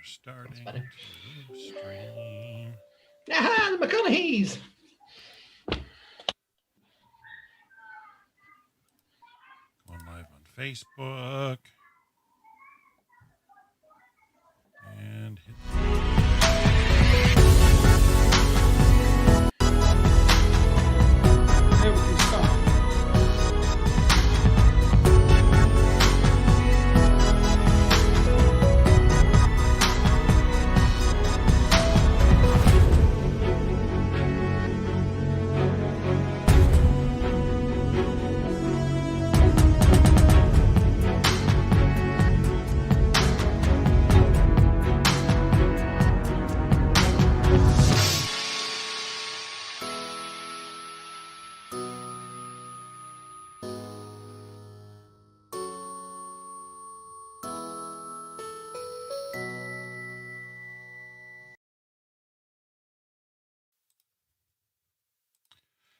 Starting to stream. Aha, the McConaughey's. Going live on Facebook. And hit Everything's fine.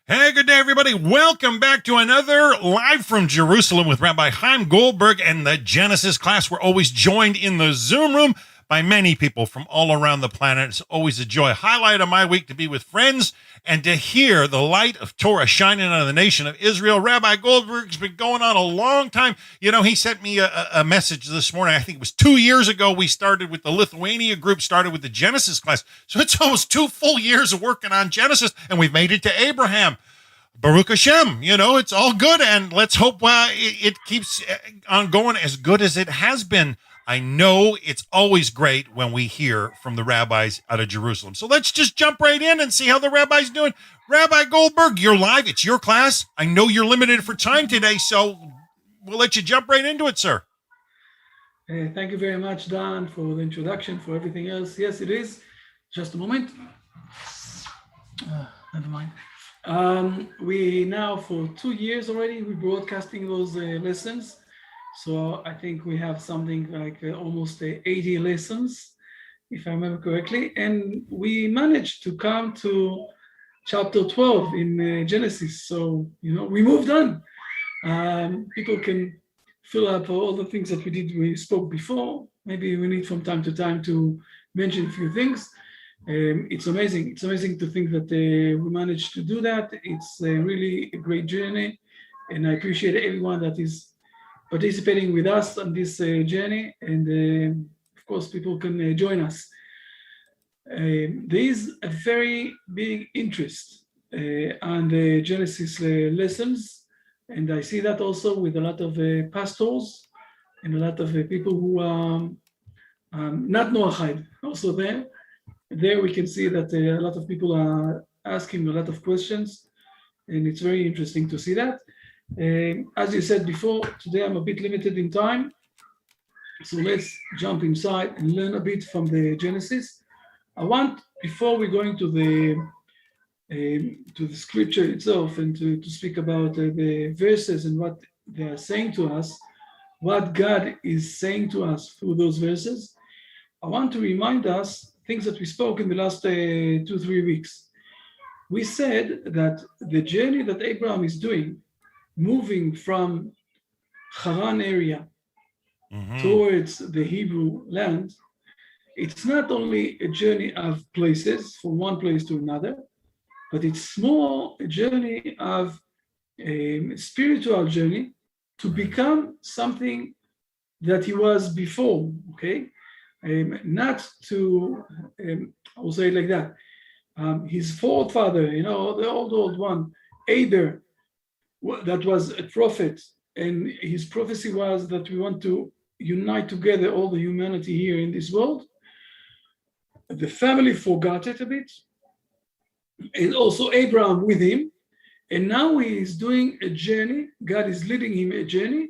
Hey, good day, everybody. Welcome back to another Live from Jerusalem with Rabbi Chaim Goldberg and the Genesis class. We're always joined in the Zoom room by many people from all around the planet. It's always a joy. Highlight of my week to be with friends and to hear the light of Torah shining on the nation of Israel. Rabbi Goldberg's been going on a long time. You know, he sent me a message this morning. I think it was 2 years ago. We started with the Lithuania group, started with the Genesis class. So it's almost 2 full years of working on Genesis, and we've made it to Abraham. Baruch Hashem, you know, it's all good, and let's hope it keeps on going as good as it has been. I know it's always great when we hear from the rabbis out of Jerusalem. So let's just jump right in and see how the rabbi's doing. Rabbi Goldberg, you're live. It's your class. I know you're limited for time today, so we'll let you jump right into it, sir. Thank you very much, Dan, for the introduction, for everything else. Yes, it is. Just a moment. Never mind. We now, for 2 years already, we're broadcasting those lessons. So I think we have something like almost 80 lessons, if I remember correctly. And we managed to come to chapter 12 in Genesis. So, you know, we moved on. People can fill up all the things that we spoke before. Maybe we need from time to time to mention a few things. It's amazing. It's amazing to think that we managed to do that. It's really a great journey. And I appreciate everyone that is participating with us on this journey. And of course, people can join us. There is a very big interest on the Genesis lessons. And I see that also with a lot of pastors and a lot of people who are not Noahide also there. There we can see that a lot of people are asking a lot of questions, and it's very interesting to see that. As you said before, today I'm a bit limited in time, so let's jump inside and learn a bit from the Genesis. I want, before we go into the scripture itself and to speak about the verses and what they are saying to us, what God is saying to us through those verses, I want to remind us things that we spoke in the last 2-3 weeks. We said that the journey that Abraham is doing, moving from Haran area towards the Hebrew land, it's not only a journey of places from one place to another, but it's more a journey of a spiritual journey to become something that he was before, okay? Not to, I will say it like that. His forefather, you know, the old one, Abel, that was a prophet, and his prophecy was that we want to unite together all the humanity here in this world. The family forgot it a bit, and also Abraham with him, and now he is doing a journey. God is leading him a journey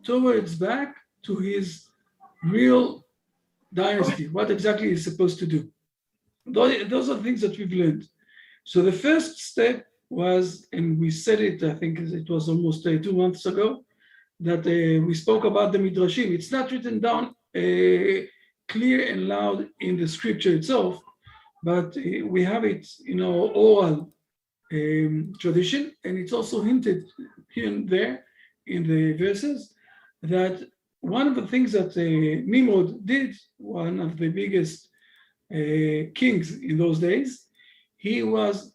towards back to his real dynasty, what exactly he's supposed to do. Those are things that we've learned. So the first step was, and we said it, I think it was almost 2 months ago, that we spoke about the Midrashim. It's not written down clear and loud in the scripture itself, but we have it, you know, oral tradition, and it's also hinted here and there in the verses that one of the things that Nimrod did, one of the biggest kings in those days, he was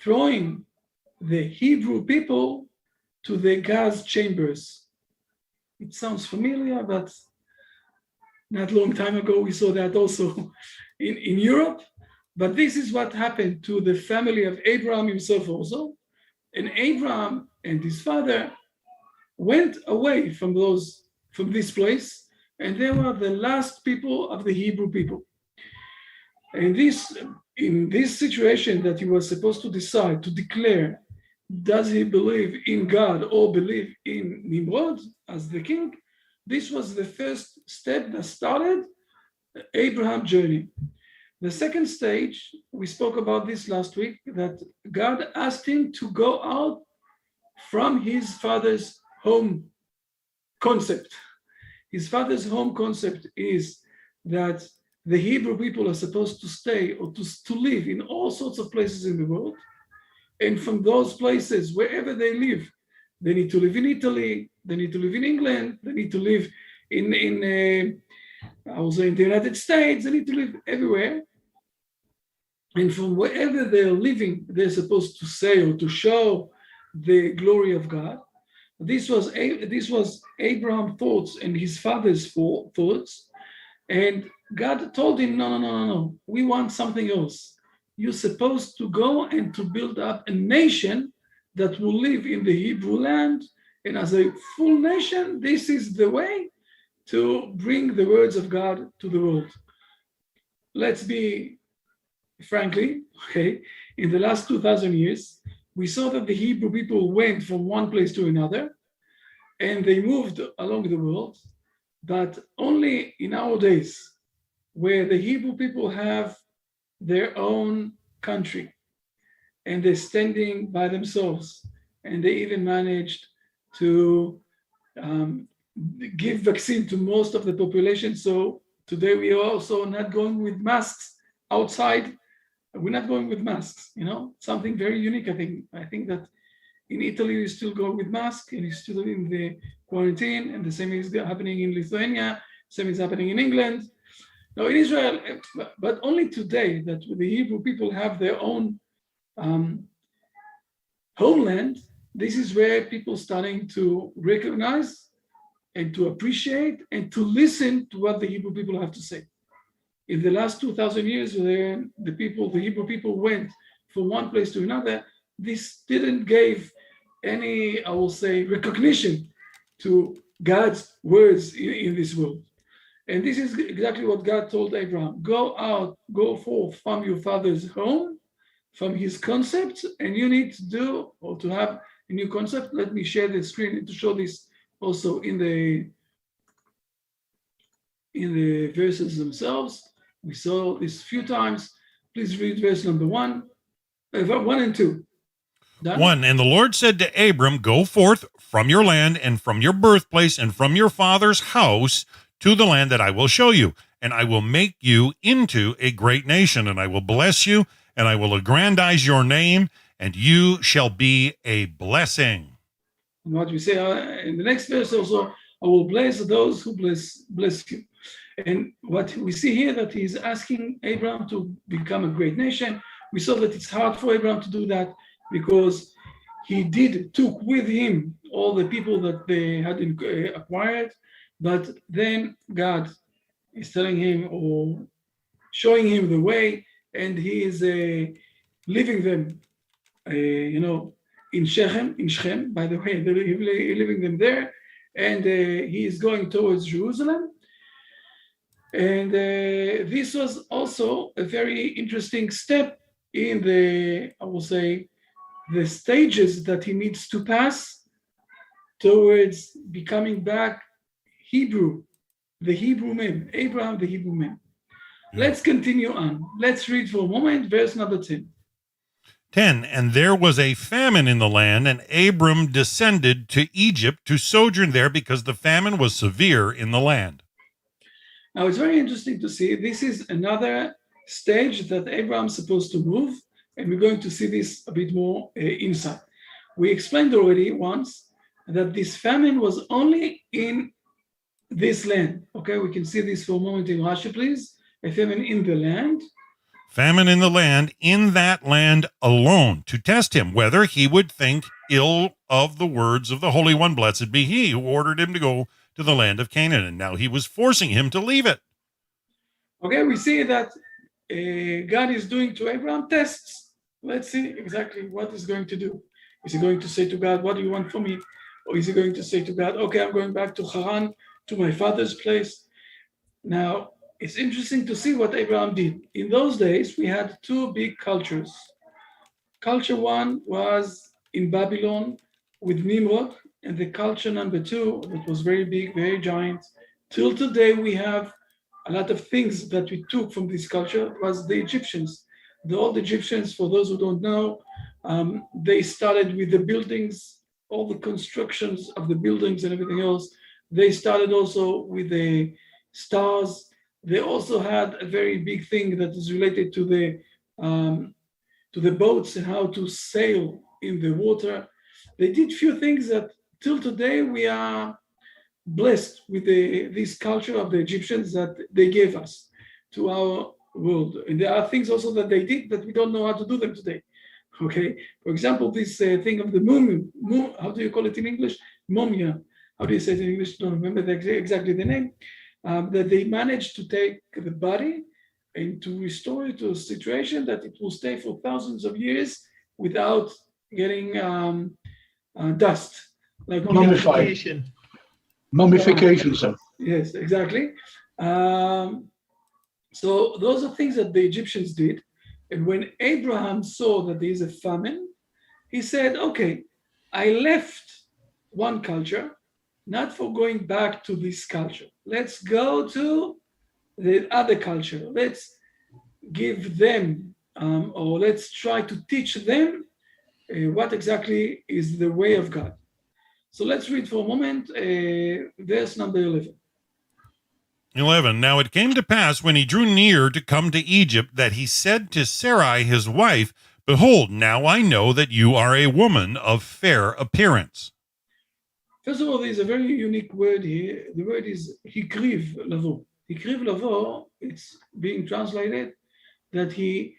throwing the Hebrew people to the gas chambers. It sounds familiar, but not a long time ago we saw that also in Europe. But this is what happened to the family of Abraham himself also. And Abraham and his father went away from this place, and they were the last people of the Hebrew people. And in this situation that he was supposed to decide, to declare, does he believe in God or believe in Nimrod as the king? This was the first step that started Abraham's journey. The second stage, we spoke about this last week, that God asked him to go out from his father's home concept. His father's home concept is that the Hebrew people are supposed to stay or to live in all sorts of places in the world. And from those places, wherever they live, they need to live in Italy, they need to live in England, they need to live in the United States, they need to live everywhere. And from wherever they're living, they're supposed to say or to show the glory of God. This was Abraham's thoughts and his father's thoughts. And God told him, no. We want something else. You're supposed to go and to build up a nation that will live in the Hebrew land. And as a full nation, this is the way to bring the words of God to the world. Let's be frankly, okay, in the last 2,000 years, we saw that the Hebrew people went from one place to another, and they moved along the world, but only in our days, where the Hebrew people have their own country, and they're standing by themselves, and they even managed to give vaccine to most of the population. So today we are also not going with masks outside. We're not going with masks, something very unique. I think that in Italy, you still go with masks and you're still in the quarantine, and the same is happening in Lithuania, same is happening in England. Now in Israel, but only today that the Hebrew people have their own homeland, this is where people starting to recognize and to appreciate and to listen to what the Hebrew people have to say. In the last 2,000 years, where the Hebrew people went from one place to another, this didn't give any, I will say, recognition to God's words in this world. And this is exactly what God told Abraham. Go out, go forth from your father's home, from his concepts, and you need to do or to have a new concept. Let me share the screen to show this also in the verses themselves. We saw this a few times. Please read verse number 1 and 2. Done? 1, and the Lord said to Abram, go forth from your land and from your birthplace and from your father's house to the land that I will show you, and I will make you into a great nation, and I will bless you, and I will aggrandize your name, and you shall be a blessing. And what we say in the next verse also, I will bless those who bless you. And what we see here, that he's asking Abraham to become a great nation. We saw that it's hard for Abraham to do that because he took with him all the people that they had acquired, but then God is telling him or showing him the way, and he is leaving them, in Shechem, by the way, they're leaving them there, and he is going towards Jerusalem. And this was also a very interesting step in the stages that he needs to pass towards becoming back Hebrew, the Hebrew man, Abraham, the Hebrew man. Let's continue on. Let's read for a moment, verse number 10. 10, and there was a famine in the land, and Abram descended to Egypt to sojourn there because the famine was severe in the land. Now, it's very interesting to see. This is another stage that Abraham's supposed to move, and we're going to see this a bit more inside. We explained already once that this famine was only in this land. Okay, we can see this for a moment in Rashi, please. A famine in the land. Famine in the land, in that land alone, to test him whether he would think ill of the words of the Holy One. Blessed be he who ordered him to go to the land of Canaan. And now he was forcing him to leave it. Okay, we see that God is doing to Abraham tests. Let's see exactly what he's going to do. Is he going to say to God, what do you want from me? Or is he going to say to God, okay, I'm going back to Haran, to my father's place. Now, it's interesting to see what Abraham did. In those days, we had two big cultures. Culture one was in Babylon with Nimrod, and the culture number two, that was very big, very giant. Till today, we have a lot of things that we took from this culture was the Egyptians. The old Egyptians, for those who don't know, they started with the buildings, all the constructions of the buildings and everything else. They started also with the stars. They also had a very big thing that is related to the boats and how to sail in the water. They did few things that till today we are blessed with this culture of the Egyptians that they gave us to our world. And there are things also that they did that we don't know how to do them today. Okay, for example, this thing of the mummy, how do you call it in English? Mumia. How do you say it in English? I don't remember exactly the name. That they managed to take the body and to restore it to a situation that it will stay for thousands of years without getting dust. Like Mummification. Mummification, sir. Yes, exactly. So those are things that the Egyptians did. And when Abraham saw that there is a famine, he said, okay, I left one culture, not for going back to this culture. Let's go to the other culture. Let's give them, or let's try to teach them what exactly is the way of God. So let's read for a moment verse number 11. 11. Now it came to pass when he drew near to come to Egypt that he said to Sarai his wife, behold, now I know that you are a woman of fair appearance. First of all, there's a very unique word here. The word is hikriv lavo. Hikriv lavo, it's being translated that he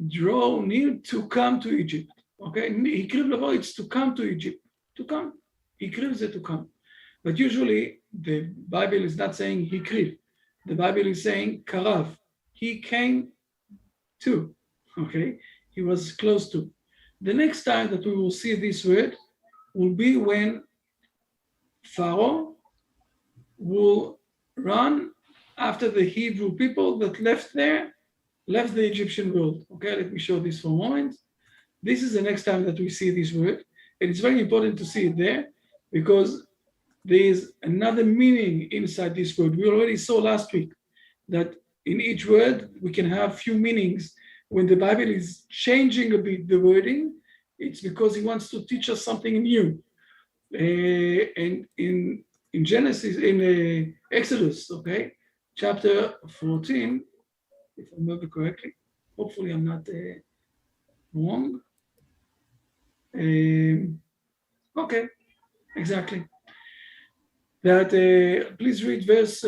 drew near to come to Egypt. Okay, hikriv lavo, it's to come to Egypt. To come. Hikriv is to come. But usually the Bible is not saying hikriv. The Bible is saying karav. He came to. Okay, he was close to. The next time that we will see this word will be when Pharaoh will run after the Hebrew people that left the Egyptian world. Okay, let me show this for a moment. This is the next time that we see this word. And it's very important to see it there because there is another meaning inside this word. We already saw last week that in each word we can have few meanings. When the Bible is changing a bit the wording, it's because he wants to teach us something new. And in Genesis, in Exodus, okay, chapter 14, if I remember correctly, hopefully I'm not wrong. Okay, exactly. That please read verse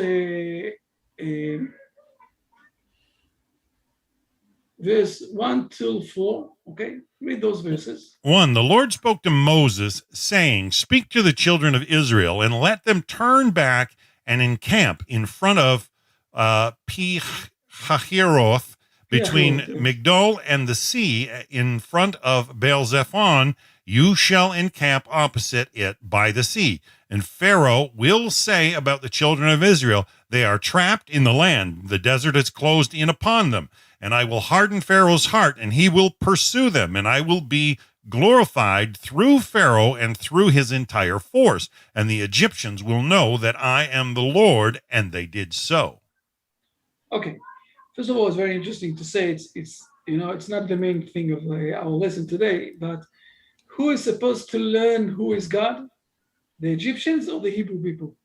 1 till 4. Okay, read those verses. 1. The Lord spoke to Moses, saying, speak to the children of Israel, and let them turn back and encamp in front of Pi-hahiroth, between Migdol and the sea, in front of Baal-zephon. You shall encamp opposite it by the sea. And Pharaoh will say about the children of Israel, they are trapped in the land. The desert is closed in upon them. And I will harden Pharaoh's heart, and he will pursue them. And I will be glorified through Pharaoh and through his entire force. And the Egyptians will know that I am the Lord, and they did so. Okay. First of all, it's very interesting to say it's not the main thing of our lesson today, but who is supposed to learn who is God? The Egyptians or the Hebrew people?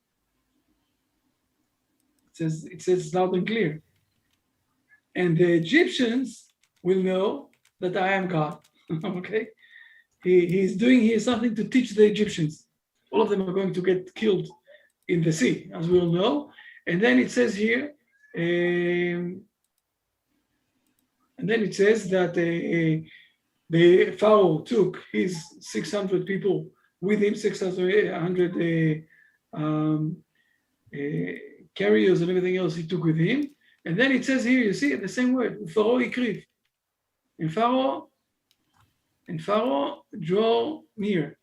It says loud and clear. And the Egyptians will know that I am God. Okay? He's doing here something to teach the Egyptians. All of them are going to get killed in the sea, as we all know. And then it says here, that the Pharaoh took his 600 people with him, 600 carriers and everything else he took with him. And then it says here, you see the same word, Pharaoh ikriv. And Pharaoh draw near.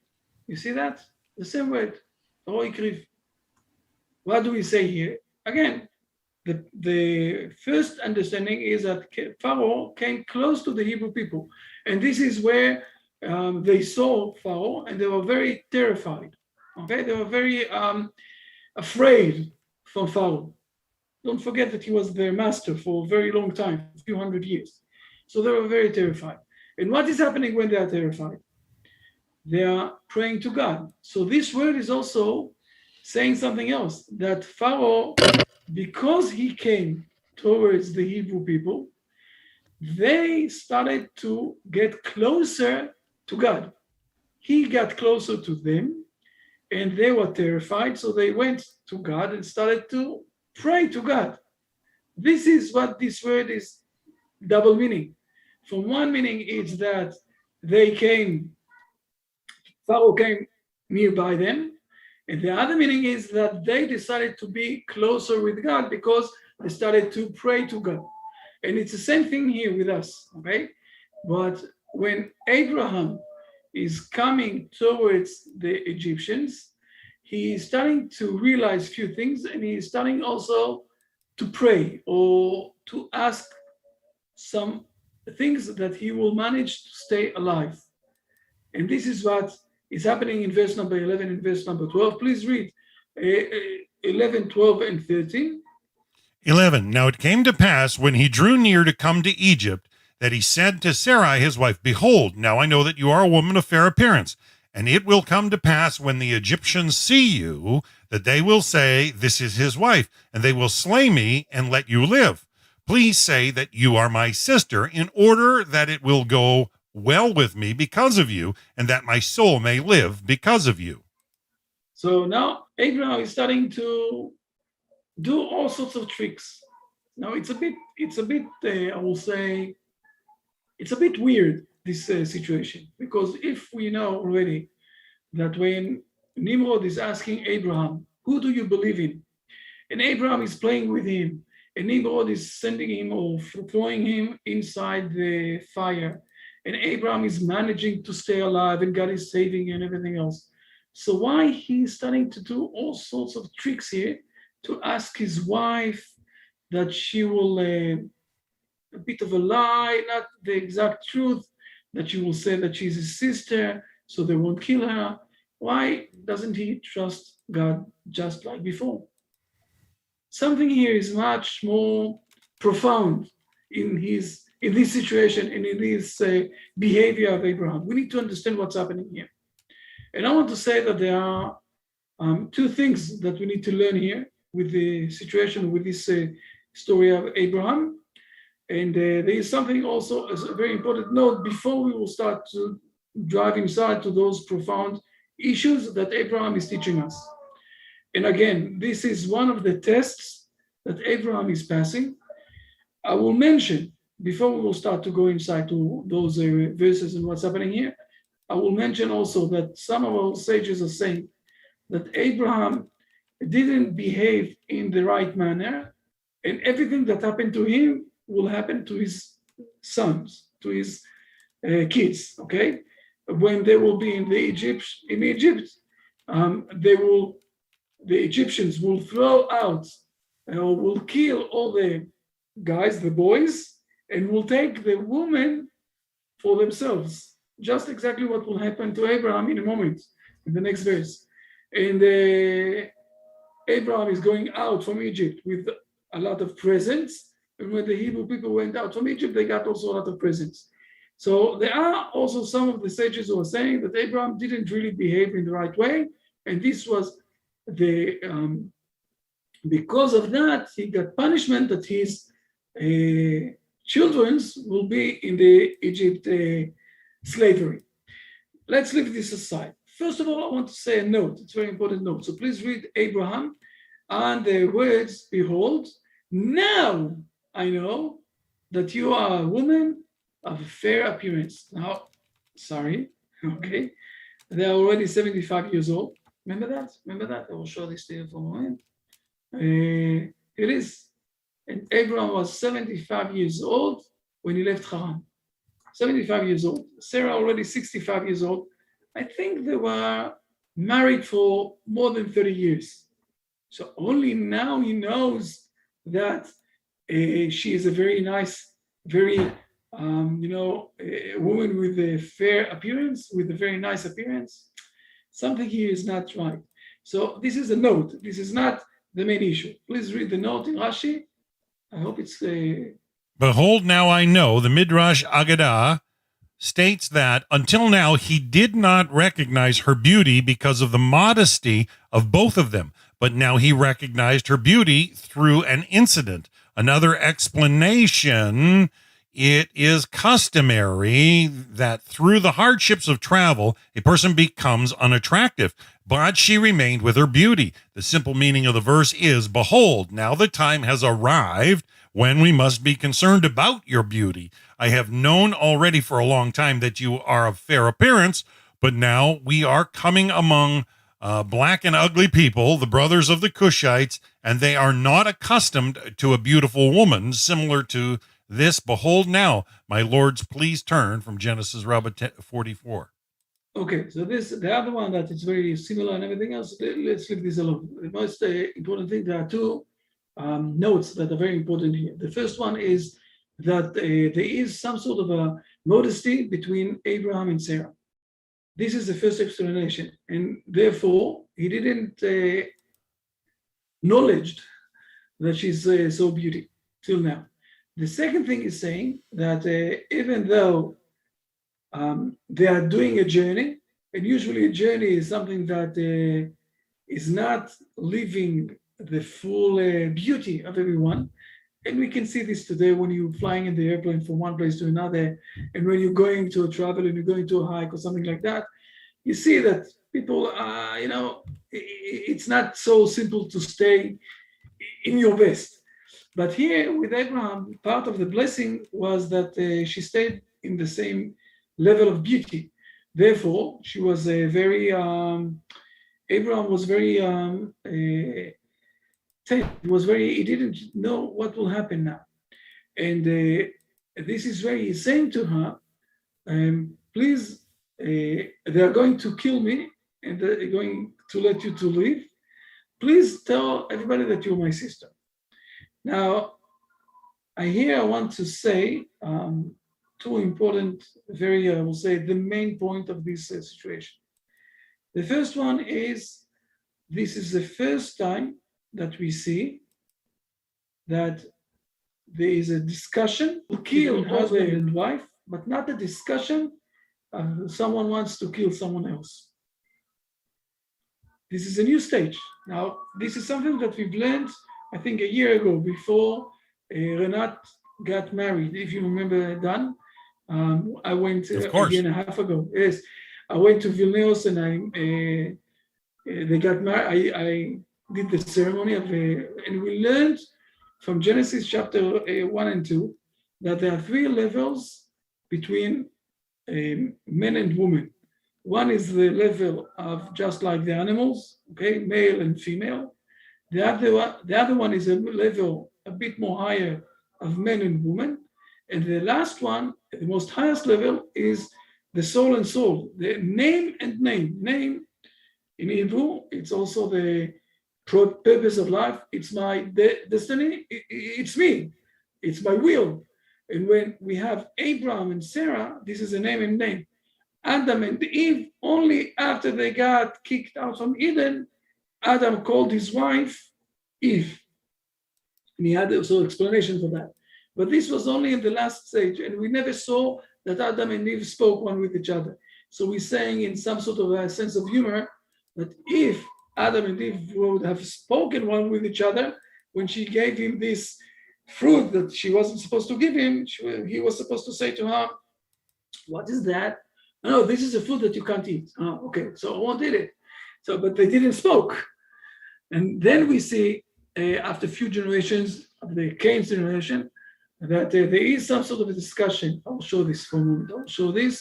You see that? The same word, Pharaoh ikriv. What do we say here? Again, the first understanding is that Pharaoh came close to the Hebrew people. And this is where they saw Pharaoh and they were very terrified. Okay, they were very afraid from Pharaoh. Don't forget that he was their master for a very long time, a few hundred years. So they were very terrified. And what is happening when they are terrified? They are praying to God. So this word is also saying something else, that Pharaoh, because he came towards the Hebrew people, they started to get closer to God. He got closer to them and they were terrified. So they went to God and started to pray to God. This is what this word is double meaning. From one meaning, it's that Pharaoh came nearby them. And the other meaning is that they decided to be closer with God because they started to pray to God. And it's the same thing here with us, okay? But when Abraham is coming towards the Egyptians, he is starting to realize a few things, and he is starting also to pray or to ask some things that he will manage to stay alive. And this is what is happening in verse number 11 and verse number 12. Please read 11, 12, and 13. 11. Now it came to pass when he drew near to come to Egypt that he said to Sarai his wife, Behold, now I know that you are a woman of fair appearance, and it will come to pass when the Egyptians see you that they will say, This is his wife, and they will slay me and let you live. Please say that you are my sister, in order that it will go well with me because of you, and that my soul may live because of you. So now Abraham is starting to do all sorts of tricks. Now it's a bit, I will say, it's a bit weird, this situation, because if we know already that when Nimrod is asking Abraham, who do you believe in? And Abraham is playing with him, and Nimrod is sending him or throwing him inside the fire. And Abraham is managing to stay alive, and God is saving and everything else. So why he's starting to do all sorts of tricks here to ask his wife that she will, a bit of a lie, not the exact truth, that she will say that she's his sister, so they won't kill her. Why doesn't he trust God just like before? Something here is much more profound in this situation and in this behavior of Abraham. We need to understand what's happening here. And I want to say that there are two things that we need to learn here with the situation, with this story of Abraham. And there is something also as a very important note before we will start to drive inside to those profound issues that Abraham is teaching us. And again, this is one of the tests that Abraham is passing. I will mention, before we will start to go inside to those verses and what's happening here, I will mention also that some of our sages are saying that Abraham didn't behave in the right manner, and everything that happened to him will happen to his sons, to his kids, okay? When they will be in Egypt, the Egyptians will throw out or will kill all the guys, the boys, and will take the woman for themselves. Just exactly what will happen to Abraham in a moment, in the next verse. And Abraham is going out from Egypt with a lot of presents. And when the Hebrew people went out from Egypt, they got also a lot of presents. So there are also some of the sages who are saying that Abraham didn't really behave in the right way. And this was because of that, he got punishment that his children will be in the Egypt slavery. Let's leave this aside. first of all, I want to say a note. It's a very important note. So please read Abraham and the words, behold, now I know that you are a woman of fair appearance. Now, sorry, okay. They're already 75 years old. Remember that? Remember that? I will show this to you for a moment. It is. And Abraham was 75 years old when he left Haran. 75 years old. Sarah already 65 years old. I think they were married for more than 30 years. So only now he knows that she is a very nice, very, a woman with a fair appearance, with a very nice appearance. Something here is not right. So this is a note. This is not the main issue. Please read the note in Rashi. I hope it's... Behold, now I know, the Midrash Agadah states that until now he did not recognize her beauty because of the modesty of both of them, but now he recognized her beauty through an incident. Another explanation, it is customary that through the hardships of travel, a person becomes unattractive, but she remained with her beauty. The simple meaning of the verse is, behold, now the time has arrived when we must be concerned about your beauty. I have known already for a long time that you are of fair appearance, but now we are coming among black and ugly people, the brothers of the Cushites, and they are not accustomed to a beautiful woman, similar to this. Behold now, my lords, please turn from Genesis 44. Okay, so the other one that is very similar and everything else, let's leave this alone. The most important thing, there are two notes that are very important here. The first one is that there is some sort of a modesty between Abraham and Sarah. This is the first explanation, and therefore he didn't acknowledge that she's so beautiful till now. The second thing is saying that even though they are doing a journey, and usually a journey is something that is not living the full beauty of everyone. And we can see this today when you're flying in the airplane from one place to another, and when you're going to a travel and you're going to a hike or something like that, you see that people, it's not so simple to stay in your best. But here with Abraham, part of the blessing was that she stayed in the same level of beauty. Therefore, she was a very, Abraham was very, he didn't know what will happen now. And this is very, he's saying to her, please, they are going to kill me and they're going to let you to live. Please tell everybody that you're my sister. Now, I want to say two important, I will say the main point of this situation. The first one is, this is the first time that we see that there is a discussion to kill husband and wife, but not a discussion someone wants to kill someone else. This is a new stage. Now, this is something that we've learned, I think, a year ago, before Renat got married. If you remember, Dan, I went a year and a half ago. Yes, I went to Vilnius and they got married. I did the ceremony and we learned from Genesis chapter 1 and 2 that there are three levels between men and women. One is the level of just like the animals, okay, male and female. The other one is a level a bit more higher of men and women. And the last one, the most highest level, is the soul and soul, the name and name. Name in Hebrew, it's also the purpose of life. It's my destiny. It's me. It's my will. And when we have Abraham and Sarah, this is a name and name. Adam and Eve, only after they got kicked out from Eden, Adam called his wife Eve. And he had also explanation for that. But this was only in the last stage, and we never saw that Adam and Eve spoke one with each other. So we're saying in some sort of a sense of humor that if Adam and Eve would have spoken one with each other, when she gave him this fruit that she wasn't supposed to give him, he was supposed to say to her, what is that? No, this is a food that you can't eat. Oh, okay, so I won't eat it. So, but they didn't spoke. And then we see, after a few generations of the Cain's generation, that there is some sort of a discussion. I'll show this for a moment. I'll show this.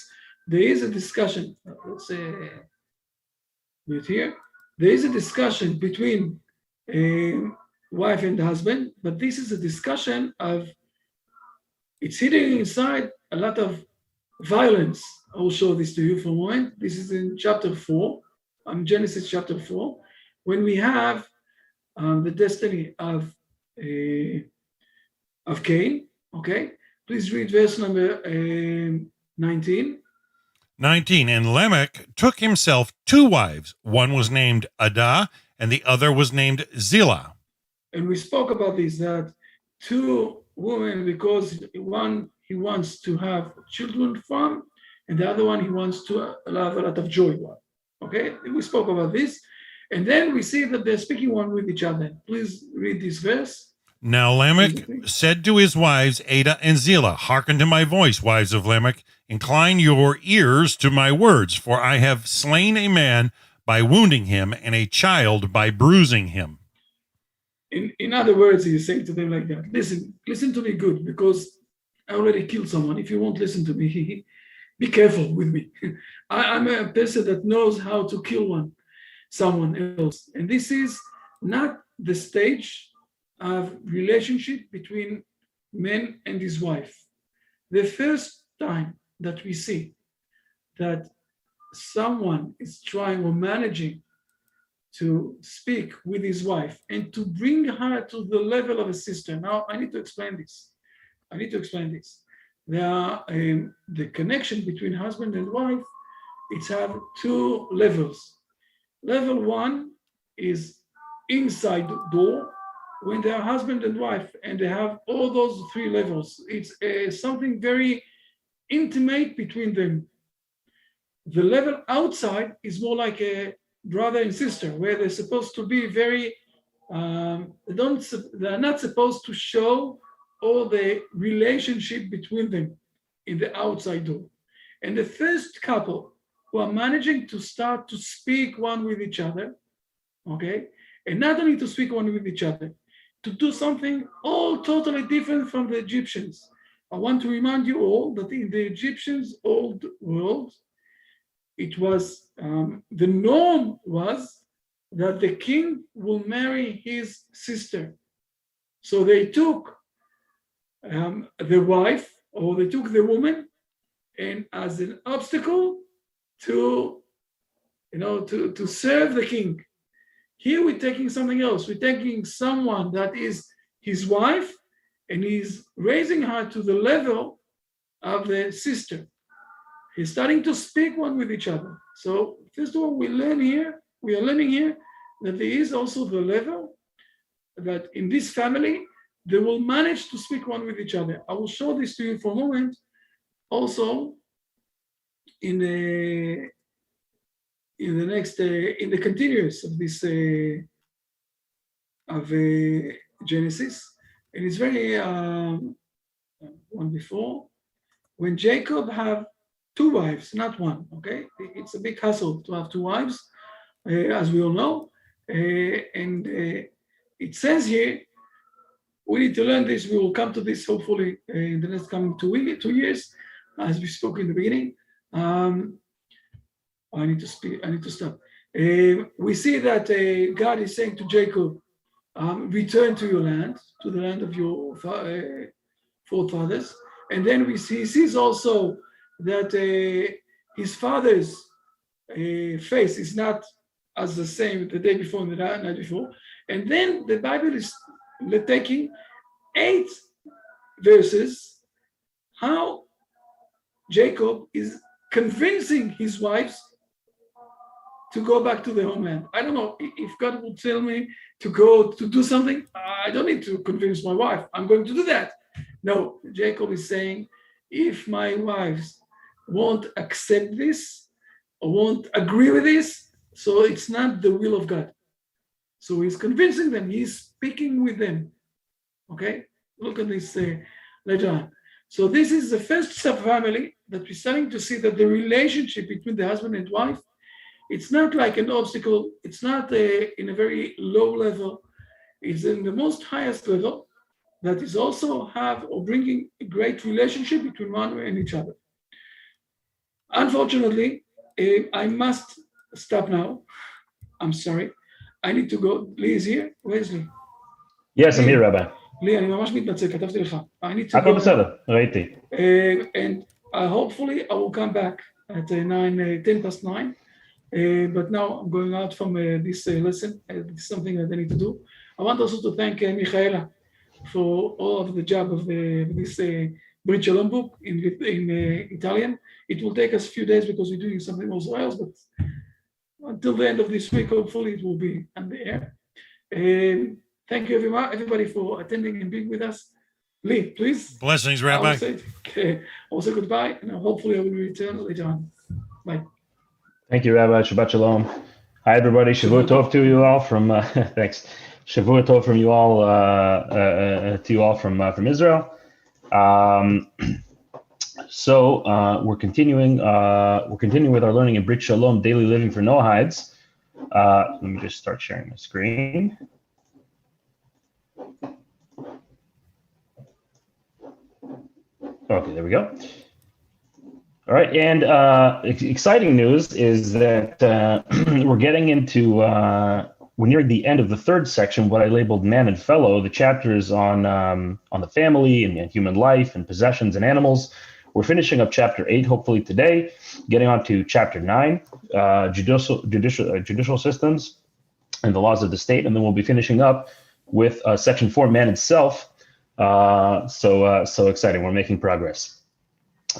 There is a discussion. Let's say, right here. There is a discussion between wife and husband, but this is a discussion of, it's hidden inside a lot of violence. I will show this to you for a moment. This is in chapter 4, Genesis chapter 4, when we have the destiny of Cain. Okay, please read verse number 19. 19. And Lamech took himself 2 wives. One was named Adah, and the other was named Zillah. And we spoke about this, that 2 women, because one he wants to have children from, and the other one he wants to have a lot of joy. Okay, we spoke about this. And then we see that they're speaking one with each other. Please read this verse. Now Lamech said to his wives, Adah and Zillah, hearken to my voice, wives of Lamech. Incline your ears to my words, for I have slain a man by wounding him, and a child by bruising him. In other words, he's saying to them like that, listen to me good, because I already killed someone. If you won't listen to me, be careful with me. I'm a person that knows how to kill someone else. And this is not the stage of relationship between man and his wife. The first time that we see that someone is trying or managing to speak with his wife and to bring her to the level of a sister. Now, I need to explain this. There are the connection between husband and wife. It's have 2 levels. Level 1 is inside the door, when they are husband and wife, and they have all those 3 levels. It's something very intimate between them. The level outside is more like a brother and sister, where they're supposed to be very, they're not supposed to show all the relationship between them in the outside door. And the first couple who are managing to start to speak one with each other, okay, and not only to speak one with each other, to do something all totally different from the Egyptians. I want to remind you all that in the Egyptians' old world, it was, the norm was that the king will marry his sister. So they took the wife, or they took the woman, and as an obstacle to serve the king. Here we're taking something else. We're taking someone that is his wife, and he's raising her to the level of the sister. He's starting to speak one with each other. So first of all, we are learning here that there is also the level that in this family, they will manage to speak one with each other. I will show this to you for a moment. Also, in the continuous of this Genesis, and it's very one before, when Jacob have 2 wives, not 1. Okay, it's a big hassle to have 2 wives, as we all know, and it says here. We need to learn this. We will come to this hopefully in the next coming 2 years, as we spoke in the beginning. I need to stop. We see that God is saying to Jacob, return to your land, to the land of your forefathers. And then he sees also that his father's face is not as the same the day before and the night before. And then the Bible is taking 8 verses how Jacob is convincing his wives to go back to the homeland. I don't know if God will tell me to go to do something. I don't need to convince my wife. I'm going to do that. No, Jacob is saying, if my wives won't accept this or won't agree with this, so it's not the will of God. So he's convincing them. He's speaking with them. Okay, look at this later on. So this is the first family that we're starting to see that the relationship between the husband and wife, it's not like an obstacle. It's not in a very low level. It's in the most highest level that is also have or bringing a great relationship between one and each other. Unfortunately, I must stop now. I'm sorry. I need to go. Lee is here? Where's Lee? Yes, I'm here, Rabbi. לי, אני ממש מתנצל, כתבתי לך. I need to הכל go. בסדר, ראיתי. And hopefully I will come back at 10 past 9. But now I'm going out from this lesson. It's something that I need to do. I want also to thank Michaela for all of the job of this Brit Shalom book in Italian. It will take us a few days because we're doing something also else, but until the end of this week, hopefully it will be on the air. Thank you, everybody, for attending and being with us. Lee, please. Blessings, Rabbi. I will say goodbye, and hopefully I will return later on. Bye. Thank you, Rabbi. Shabbat Shalom. Hi, everybody. Shavua Tov to you all from, thanks. Shavua Tov from you all, to you all from Israel. So we're continuing with our learning in Brit Shalom, Daily Living for Noahides. Let me just start sharing my screen. Okay, there we go. All right, and exciting news is that we're getting into, we're nearing the end of the third section, what I labeled Man and Fellow, the chapters on the family and human life and possessions and animals. We're finishing up chapter 8, hopefully today, getting on to chapter 9, judicial systems and the laws of the state, and then we'll be finishing up with section 4, Man and Self. So exciting, we're making progress.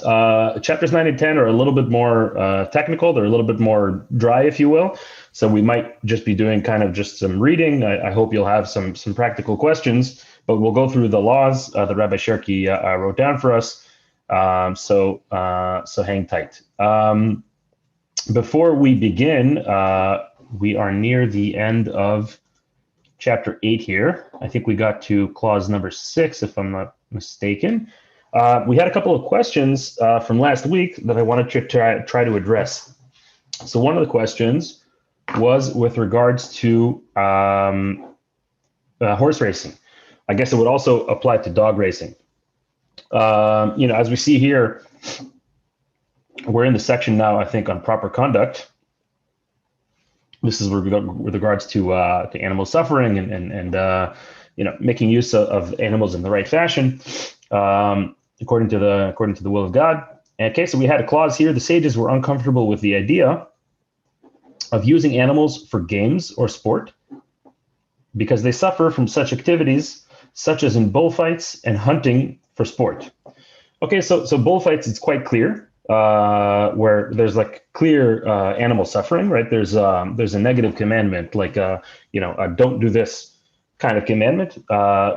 Chapters 9 and 10 are a little bit more technical. They're a little bit more dry, if you will. So we might just be doing kind of just some reading. I hope you'll have some practical questions, but we'll go through the laws that Rabbi Sherky wrote down for us. So hang tight. Before we begin, we are near the end of chapter 8 here. I think we got to clause number 6, if I'm not mistaken. We had a couple of questions from last week that I wanted to try to address. So one of the questions was with regards to horse racing. I guess it would also apply to dog racing. As we see here, we're in the section now, I think, on proper conduct. This is with regards to animal suffering and making use of animals in the right fashion. According to the will of God. Okay, so we had a clause here. The sages were uncomfortable with the idea of using animals for games or sport because they suffer from such activities, such as in bullfights and hunting for sport. Okay, so bullfights, it's quite clear where there's like clear animal suffering, right? There's a negative commandment, like a don't do this kind of commandment,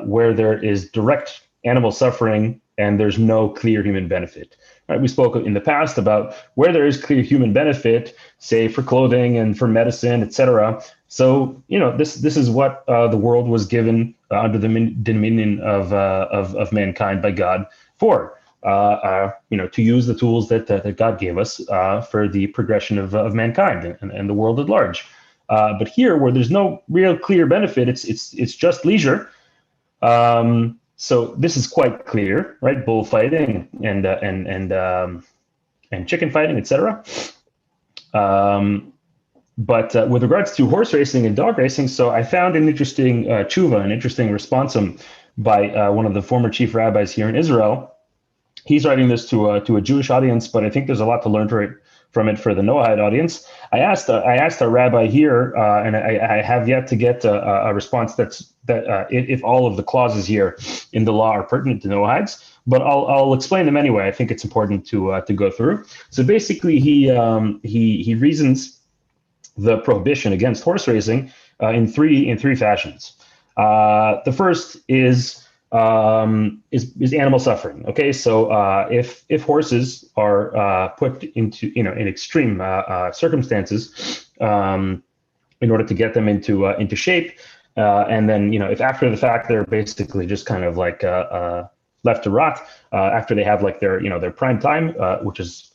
where there is direct animal suffering and there's no clear human benefit. Right? We spoke in the past about where there is clear human benefit, say for clothing and for medicine, etc. So this is what the world was given under the dominion of mankind by God for. To use the tools that God gave us for the progression of mankind and the world at large. But here, where there's no real clear benefit, it's just leisure. So this is quite clear, right? Bullfighting and chicken fighting, etc. But with regards to horse racing and dog racing, so I found an interesting tshuva, an interesting responsum by one of the former chief rabbis here in Israel. He's writing this to a Jewish audience, but I think there's a lot to learn from it for the Noahide audience. I asked our rabbi here, and I have yet to get a response that if all of the clauses here in the law are pertinent to Noahides, but I'll explain them anyway. I think it's important to go through. So basically, he reasons the prohibition against horse racing in three fashions. The first is animal suffering. Okay, so if horses are put into in extreme circumstances in order to get them into shape, and then if after the fact they're basically just kind of like left to rot after they have like their prime time, which is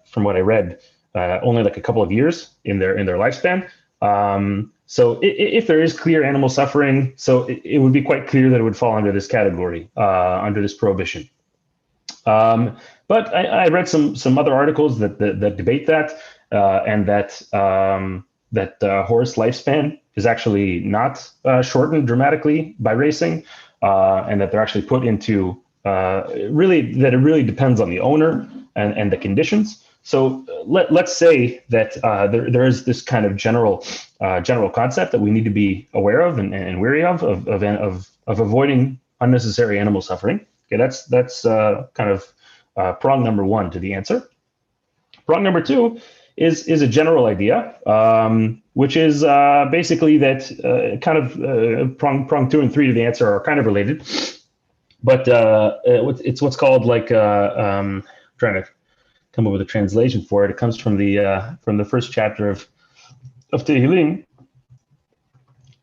from what I read, only like a couple of years in their lifespan. So if there is clear animal suffering, so it would be quite clear that it would fall under this category, under this prohibition. But I read some other articles that debate that, and that horse lifespan is actually not shortened dramatically by racing, and that they're actually put into it really depends on the owner and the conditions. So let's say that there is this kind of general concept that we need to be aware of and wary of avoiding unnecessary animal suffering. Okay, that's kind of prong number one to the answer. Prong number two is a general idea, which is basically that kind of prong two and three to the answer are kind of related, but it's what's called like trying to come up with a translation for it. It comes from the first chapter of Tehillim.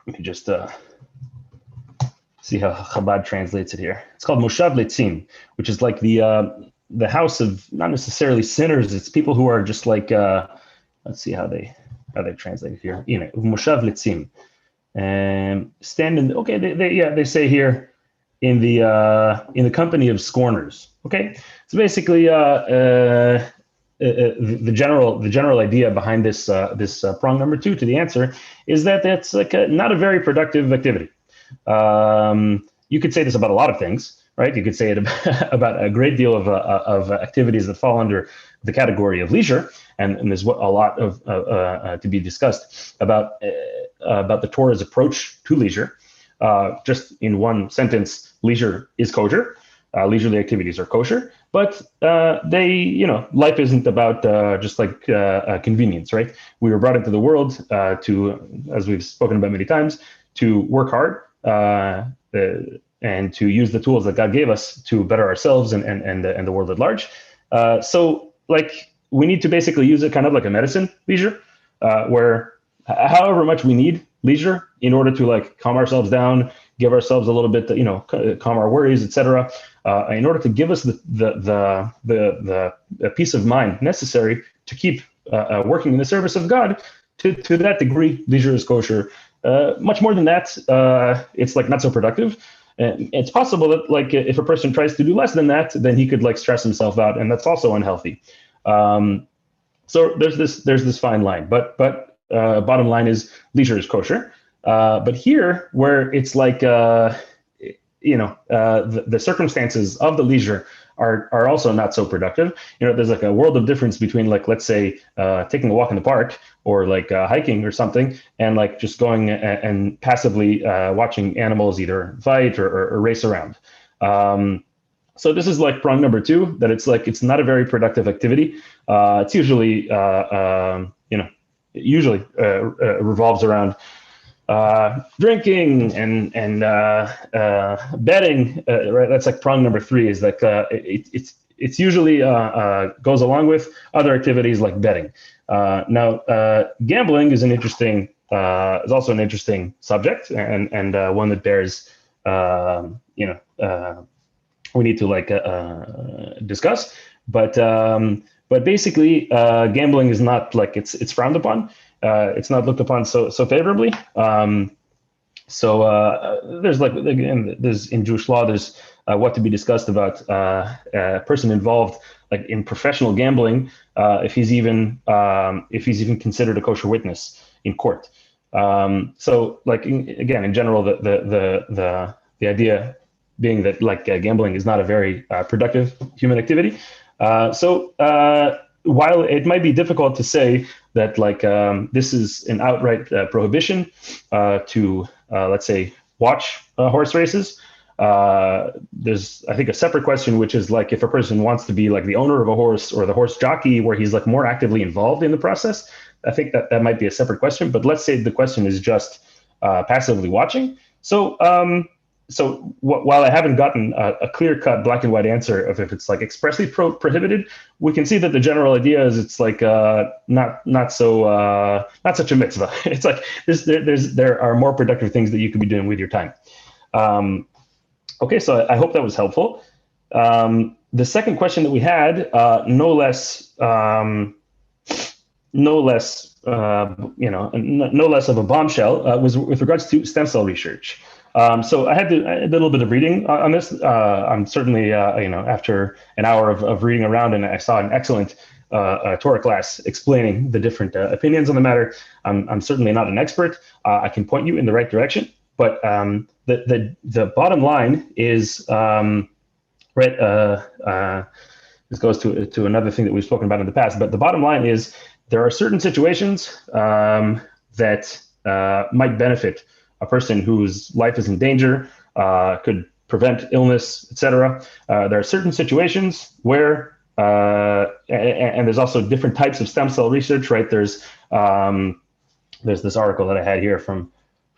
Let me just see how Chabad translates it here. It's called Moshav Letzim, which is like the house of not necessarily sinners. It's people who are just like let's see how they translate it here. You know, Moshav Letzim, and stand in. Okay, they say here in the company of scorners. Okay, so basically the general idea behind this prong number two to the answer is that that's like not a very productive activity. You could say this about a lot of things, right? You could say it about a great deal of activities that fall under the category of leisure, and there's a lot of to be discussed about the Torah's approach to leisure. Just in one sentence, leisure is kosher. Leisurely activities are kosher, but life isn't about just like convenience, right? We were brought into the world to, as we've spoken about many times, to work hard and to use the tools that God gave us to better ourselves and the world at large. So like we need to basically use it kind of like a medicine, leisure, where however much we need leisure in order to like calm ourselves down, give ourselves a little bit, calm our worries, etc. In order to give us the peace of mind necessary to keep working in the service of God. To that degree, leisure is kosher. Much more than that, it's like not so productive. And it's possible that like if a person tries to do less than that, then he could like stress himself out, and that's also unhealthy. So there's this fine line, but bottom line is leisure is kosher. But here, where it's like the circumstances of the leisure are also not so productive. There's like a world of difference between like, let's say, taking a walk in the park or like hiking or something, and like just going and passively watching animals either fight or race around. So this is like prong number two, that it's not a very productive activity. It's usually revolves around drinking and betting, right? That's like prong number three, is like it's usually goes along with other activities like betting. Now, gambling is is also an interesting subject, and one that bears we need to like discuss. But basically, gambling is not like it's frowned upon. It's not looked upon so favorably. There's like, again, there's in Jewish law, there's what to be discussed about a person involved like in professional gambling, if he's even considered a kosher witness in court. So like again, in general, the idea being that like gambling is not a very productive human activity. While it might be difficult to say that like this is an outright prohibition to let's say watch horse races, there's I think a separate question, which is like if a person wants to be like the owner of a horse or the horse jockey, where he's like more actively involved in the process. I think that might be a separate question. But let's say the question is just passively watching. So while I haven't gotten a clear-cut black and white answer of if it's like expressly prohibited, we can see that the general idea is it's like not such a mitzvah. It's like there are more productive things that you could be doing with your time. Okay, so I hope that was helpful. The second question that we had, no less of a bombshell, was with regards to stem cell research. So I did a little bit of reading on this. I'm certainly, after an hour of reading around, and I saw an excellent Torah class explaining the different opinions on the matter. I'm certainly not an expert. I can point you in the right direction, but the bottom line is, this goes to another thing that we've spoken about in the past, but the bottom line is there are certain situations that might benefit a person whose life is in danger, could prevent illness, etc. There are certain situations where, and there's also different types of stem cell research, right? There's this article that I had here from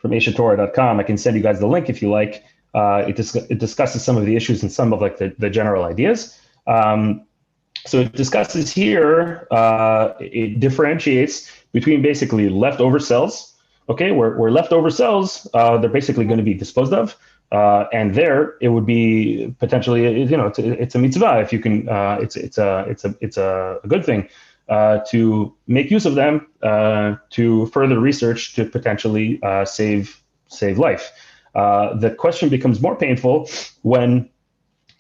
aishatorah.com. I can send you guys the link if you like. It discusses some of the issues and some of like the general ideas. So it discusses here, it differentiates between basically leftover cells, okay, where leftover cells, they're basically going to be disposed of. And there it would be potentially, it's a mitzvah if you can, it's a good thing to make use of them to further research to potentially save life. The question becomes more painful when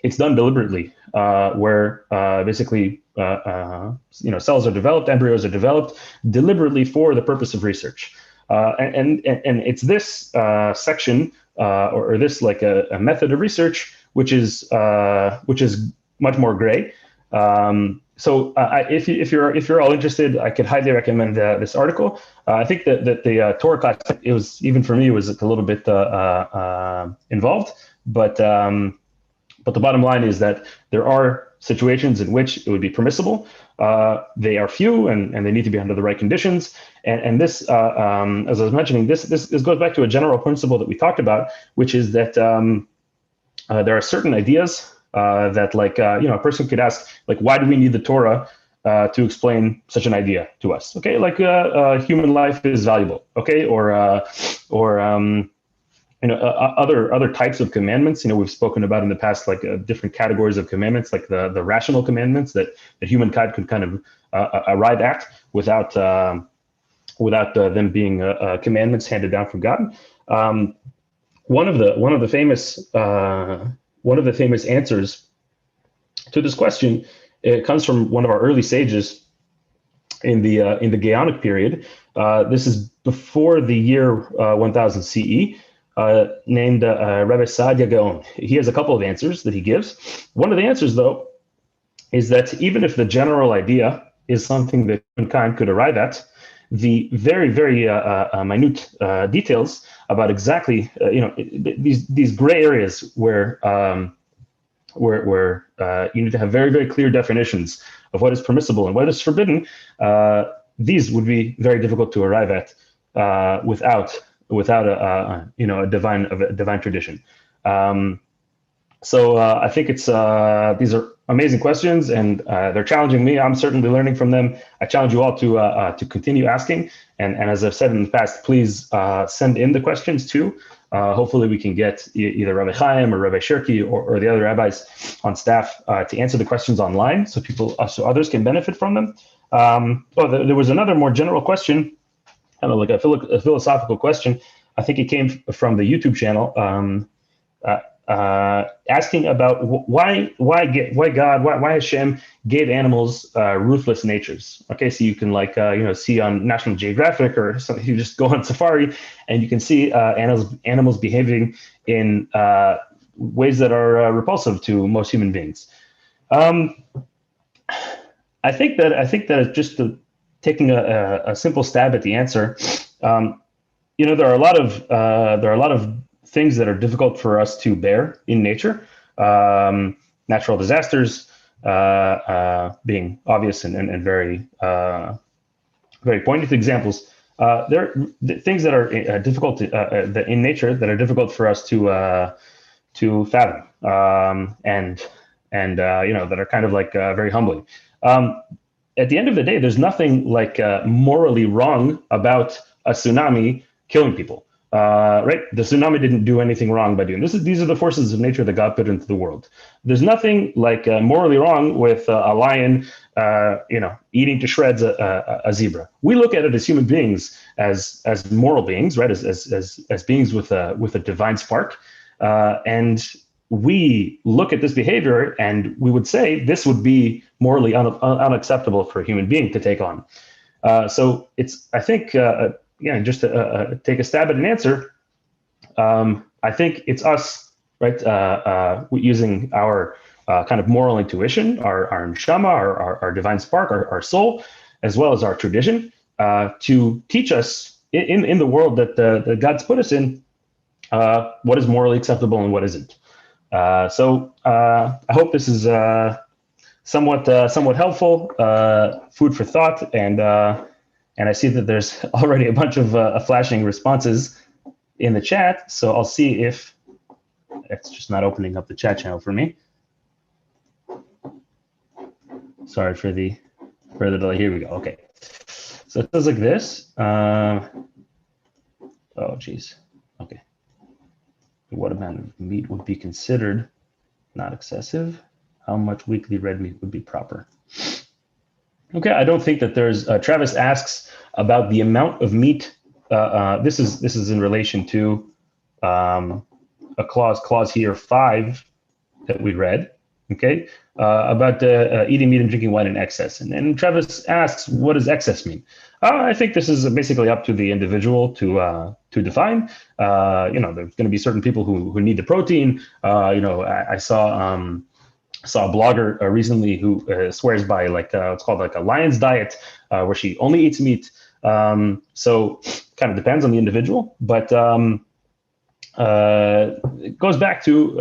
it's done deliberately, where basically cells are developed, embryos are developed deliberately for the purpose of research, and it's this section or this like a method of research which is much more gray. So if you're all interested, I could highly recommend this article. I think that the Torah class, it was, even for me, it was a little bit involved, but the bottom line is that there are situations in which it would be permissible. They are few and they need to be under the right conditions. And this, as I was mentioning, this goes back to a general principle that we talked about, which is that there are certain ideas that, like, a person could ask, like, why do we need the Torah to explain such an idea to us? Okay, like human life is valuable. Okay, or other types of commandments. We've spoken about in the past, like different categories of commandments, like the rational commandments that humankind could kind of arrive at without them being commandments handed down from God. One of the famous answers to this question, it comes from one of our early sages in the Gaonic period. This is before the year 1000 CE. Named Rabbi Saadia Gaon. He has a couple of answers that he gives. One of the answers, though, is that even if the general idea is something that mankind could arrive at, the very, very minute details about exactly, these gray areas where you need to have very, very clear definitions of what is permissible and what is forbidden, these would be very difficult to arrive at without a divine tradition. So I think these are amazing questions, and they're challenging me. I'm certainly learning from them. I challenge you all to continue asking, and as I've said in the past, please send in the questions too. Hopefully we can get either Rabbi Chaim or Rabbi Shirky or the other rabbis on staff to answer the questions online, so others can benefit from them. There was another more general question, kind of like a philosophical question. I think it came from the YouTube channel, asking about why Hashem gave animals ruthless natures. Okay, so you can see on National Geographic or something, you just go on safari and you can see animals behaving in ways that are repulsive to most human beings. I think that just taking a simple stab at the answer, there are a lot of things that are difficult for us to bear in nature. Natural disasters being obvious and very very poignant examples. There are things that are difficult in nature that are difficult for us to fathom, and that are kind of like very humbling. At the end of the day, there's nothing like morally wrong about a tsunami killing people. right? The tsunami didn't do anything wrong by doing this. These are the forces of nature that God put into the world. There's nothing like morally wrong with a lion, eating to shreds a zebra. We look at it as human beings, as moral beings, right? As beings with a divine spark, and we look at this behavior and we would say this would be morally unacceptable for a human being to take on. So it's, I think, just to take a stab at an answer, I think it's us, right, using our kind of moral intuition, our neshama, our divine spark, our soul, as well as our tradition, to teach us in the world that God's put us in, what is morally acceptable and what isn't. So I hope this is somewhat helpful, food for thought, and I see that there's already a bunch of flashing responses in the chat. So I'll see if it's just not opening up the chat channel for me. Sorry for the further delay. Here we go. Okay. So it says like this. Oh, geez. Okay. What amount of meat would be considered not excessive? How much weekly red meat would be proper? Okay, I don't think that there's. Travis asks about the amount of meat. This is in relation to a clause here 5 that we read. Okay, about eating meat and drinking wine in excess. And Travis asks, what does excess mean? I think this is basically up to the individual to define. There's going to be certain people who need the protein. I saw a blogger recently who swears by it's called like a lion's diet, where she only eats meat. So kind of depends on the individual, but it goes back to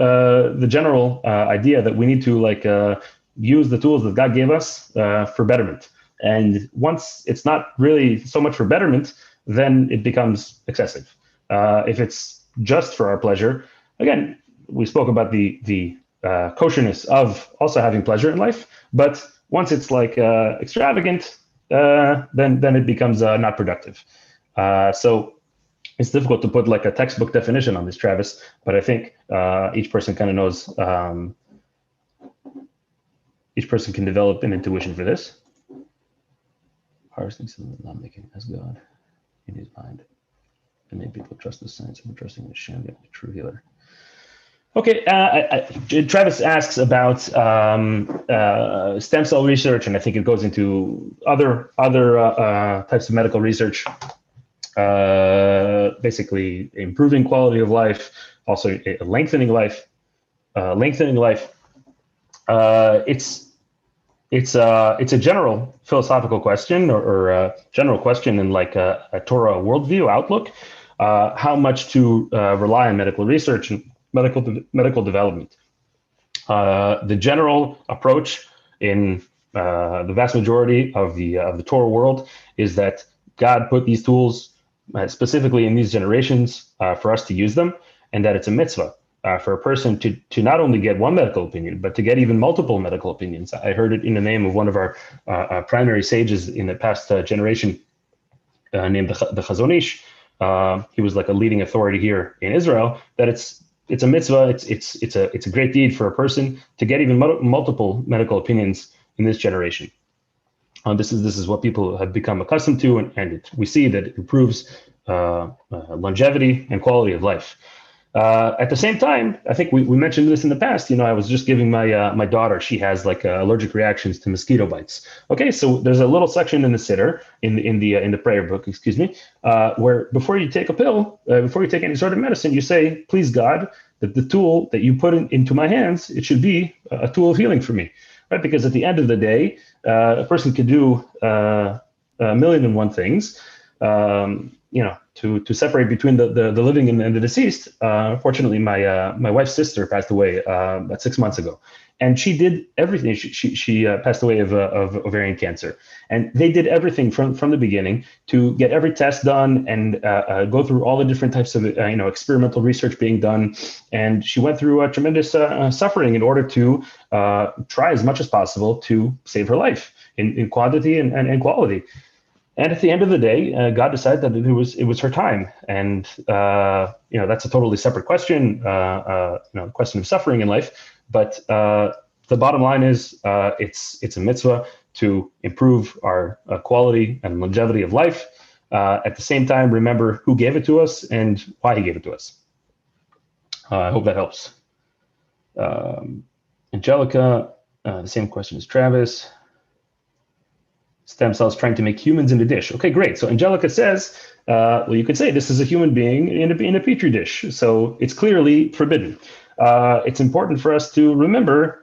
the general idea that we need to use the tools that God gave us for betterment. And once it's not really so much for betterment, then it becomes excessive. If it's just for our pleasure, again, we spoke about the kosherness of also having pleasure in life. But once it's extravagant, then it becomes not productive. So it's difficult to put a textbook definition on this, Travis, but I think each person kind of knows, each person can develop an intuition for this. Harvesting something not making as God in his mind. And many people trust the science of trusting in Hashem, the true healer. Okay, Travis asks about stem cell research, and I think it goes into other types of medical research. Basically improving quality of life, also lengthening life. It's a general philosophical question or a general question in a Torah worldview outlook. How much to rely on medical research and medical development. The general approach in the vast majority of the Torah world is that God put these tools specifically in these generations for us to use them, and that it's a mitzvah for a person to not only get one medical opinion, but to get even multiple medical opinions. I heard it in the name of one of our primary sages in the past generation, named the Chazon Ish. He was like a leading authority here in Israel. That it's a mitzvah. It's a great deed for a person to get even multiple medical opinions in this generation. This is what people have become accustomed to, and we see that it improves longevity and quality of life. At the same time, I think we mentioned this in the past. I was just giving my daughter, she has allergic reactions to mosquito bites. Okay, so there's a little section in the siddur, in the prayer book, where before you take a pill, before you take any sort of medicine, you say, please God, that the tool that you put into my hands, it should be a tool of healing for me, right? Because at the end of the day, a person could do a million and one things. To separate between the living and the deceased. Fortunately, my wife's sister passed away about 6 months ago, and she did everything. She passed away of ovarian cancer, and they did everything from the beginning to get every test done and go through all the different types of experimental research being done. And she went through a tremendous suffering in order to try as much as possible to save her life in quantity and quality. And at the end of the day, God decided that it was her time, and that's a totally separate question, question of suffering in life. But the bottom line is, it's a mitzvah to improve our quality and longevity of life. At the same time, remember who gave it to us and why he gave it to us. I hope that helps. Angelica, the same question as Travis. Stem cells trying to make humans in a dish. Okay, great. So Angelica says, well, you could say this is a human being in a petri dish. So it's clearly forbidden. It's important for us to remember,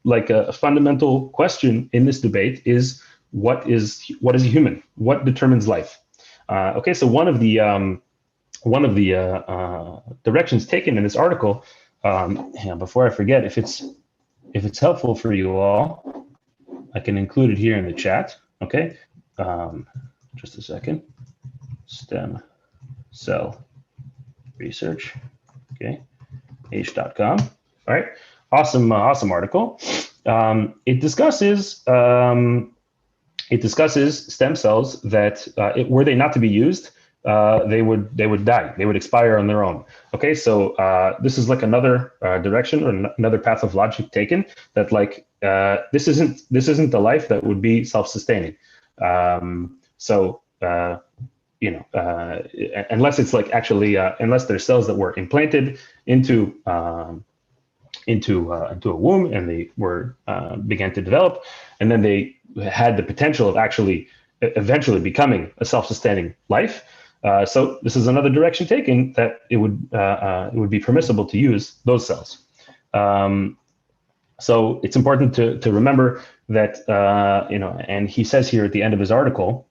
like a fundamental question in this debate is, what is a human? What determines life? Okay, so one of the directions taken in this article, before I forget, if it's helpful for you all, I can include it here in the chat. Okay, just a second. Stem cell research. Okay, h.com. All right, awesome article. It discusses stem cells that were they not to be used, they would die. They would expire on their own. Okay, so this is like another direction or another path of logic taken that this isn't the life that would be self-sustaining. Unless it's unless there's cells that were implanted into a womb and they began to develop, and then they had the potential of actually eventually becoming a self-sustaining life. So this is another direction taken that it would be permissible to use those cells. So it's important to remember that, and he says here at the end of his article,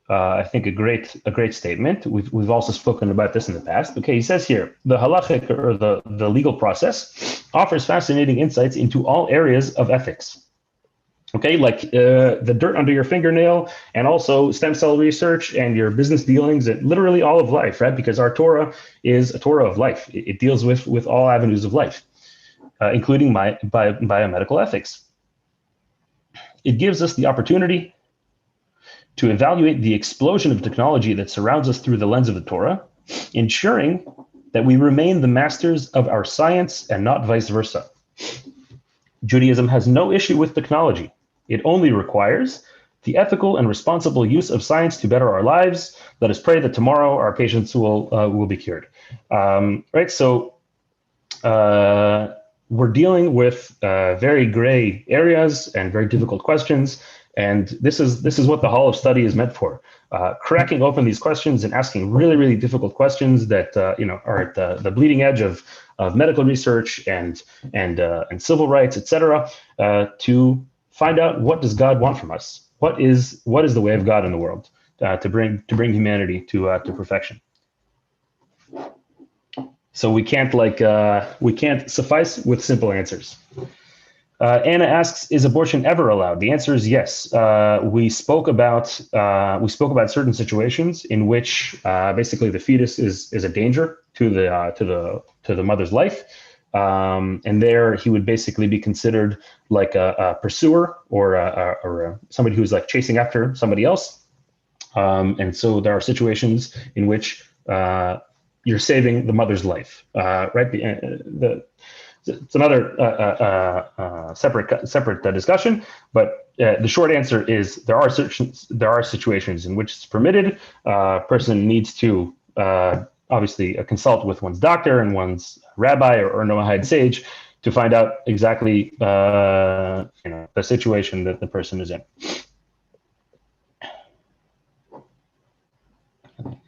I think a great statement. We've also spoken about this in the past. Okay, he says here, the halachic, or the legal process, offers fascinating insights into all areas of ethics. Okay, like the dirt under your fingernail, and also stem cell research and your business dealings, and literally all of life, right? Because our Torah is a Torah of life. It deals with all avenues of life, including biomedical ethics. It gives us the opportunity to evaluate the explosion of technology that surrounds us through the lens of the Torah, ensuring that we remain the masters of our science and not vice versa. Judaism has no issue with technology. It only requires the ethical and responsible use of science to better our lives. Let us pray that tomorrow our patients will be cured. Right. So we're dealing with very gray areas and very difficult questions, and this is what the Hall of Study is meant for. Cracking open these questions and asking really, really difficult questions that are at the bleeding edge of medical research and civil rights, etc., to find out, what does God want from us? What is the way of God in the world to bring humanity to perfection? So we can't suffice with simple answers. Anna asks, is abortion ever allowed? The answer is yes. We spoke about certain situations in which basically the fetus is a danger to the mother's life, and there he would basically be considered like a pursuer or somebody who's like chasing after somebody else. And so there are situations in which you're saving the mother's life, right? It's another separate discussion, but the short answer is there are situations in which it's permitted. Person needs to obviously consult with one's doctor and one's rabbi or Noahide sage to find out exactly the situation that the person is in.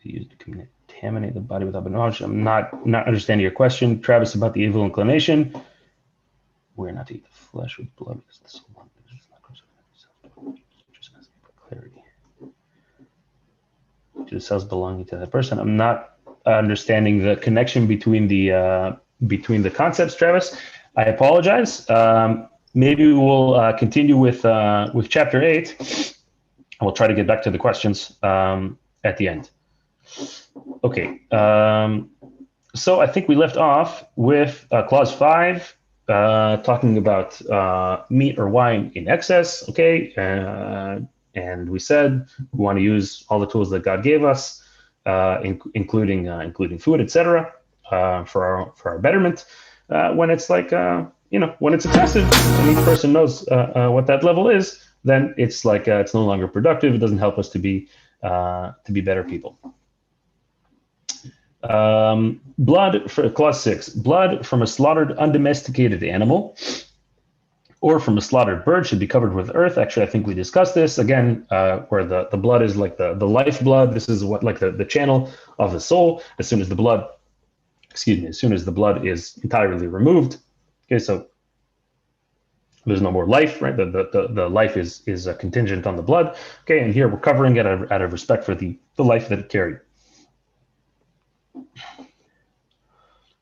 Used to contaminate the body without knowledge. I'm not understanding your question, Travis, about the evil inclination. We're not to eat the flesh with blood because the soul is not just asking for clarity. To the cells belonging to that person. I'm not understanding the connection between the concepts, Travis. I apologize. Maybe we'll continue with chapter 8. We'll try to get back to the questions at the end. Okay, so I think we left off with clause 5, talking about meat or wine in excess. Okay, And we said we want to use all the tools that God gave us, including food, etc., for our betterment. When it's like when it's excessive, and each person knows what that level is, then it's like it's no longer productive. It doesn't help us to be better people. Blood for clause 6. Blood from a slaughtered undomesticated animal or from a slaughtered bird should be covered with earth. Actually, I think we discussed this again, where the blood is like the life blood. This is what like the channel of the soul. As soon as the blood is entirely removed, okay, so there's no more life, right? The life is contingent on the blood. Okay, and here we're covering it out of respect for the life that it carried.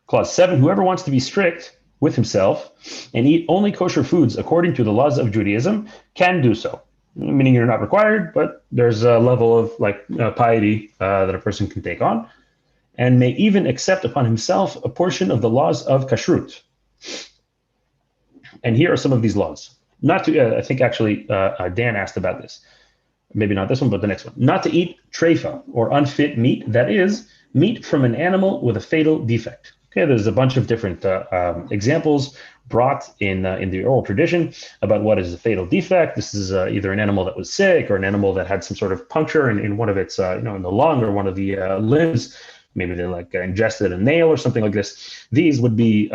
Clause 7, whoever wants to be strict with himself and eat only kosher foods according to the laws of Judaism can do so. Meaning you're not required, but there's a level of like piety that a person can take on, and may even accept upon himself a portion of the laws of kashrut. And here are some of these laws. Not to, I think actually Dan asked about this. Maybe not this one, but the next one. Not to eat treifa, or unfit meat, that is, meat from an animal with a fatal defect. Okay, there's a bunch of different examples brought in the oral tradition about what is a fatal defect. This is either an animal that was sick or an animal that had some sort of puncture in one of its, in the lung or one of the limbs. Maybe they like ingested a nail or something like this. These would be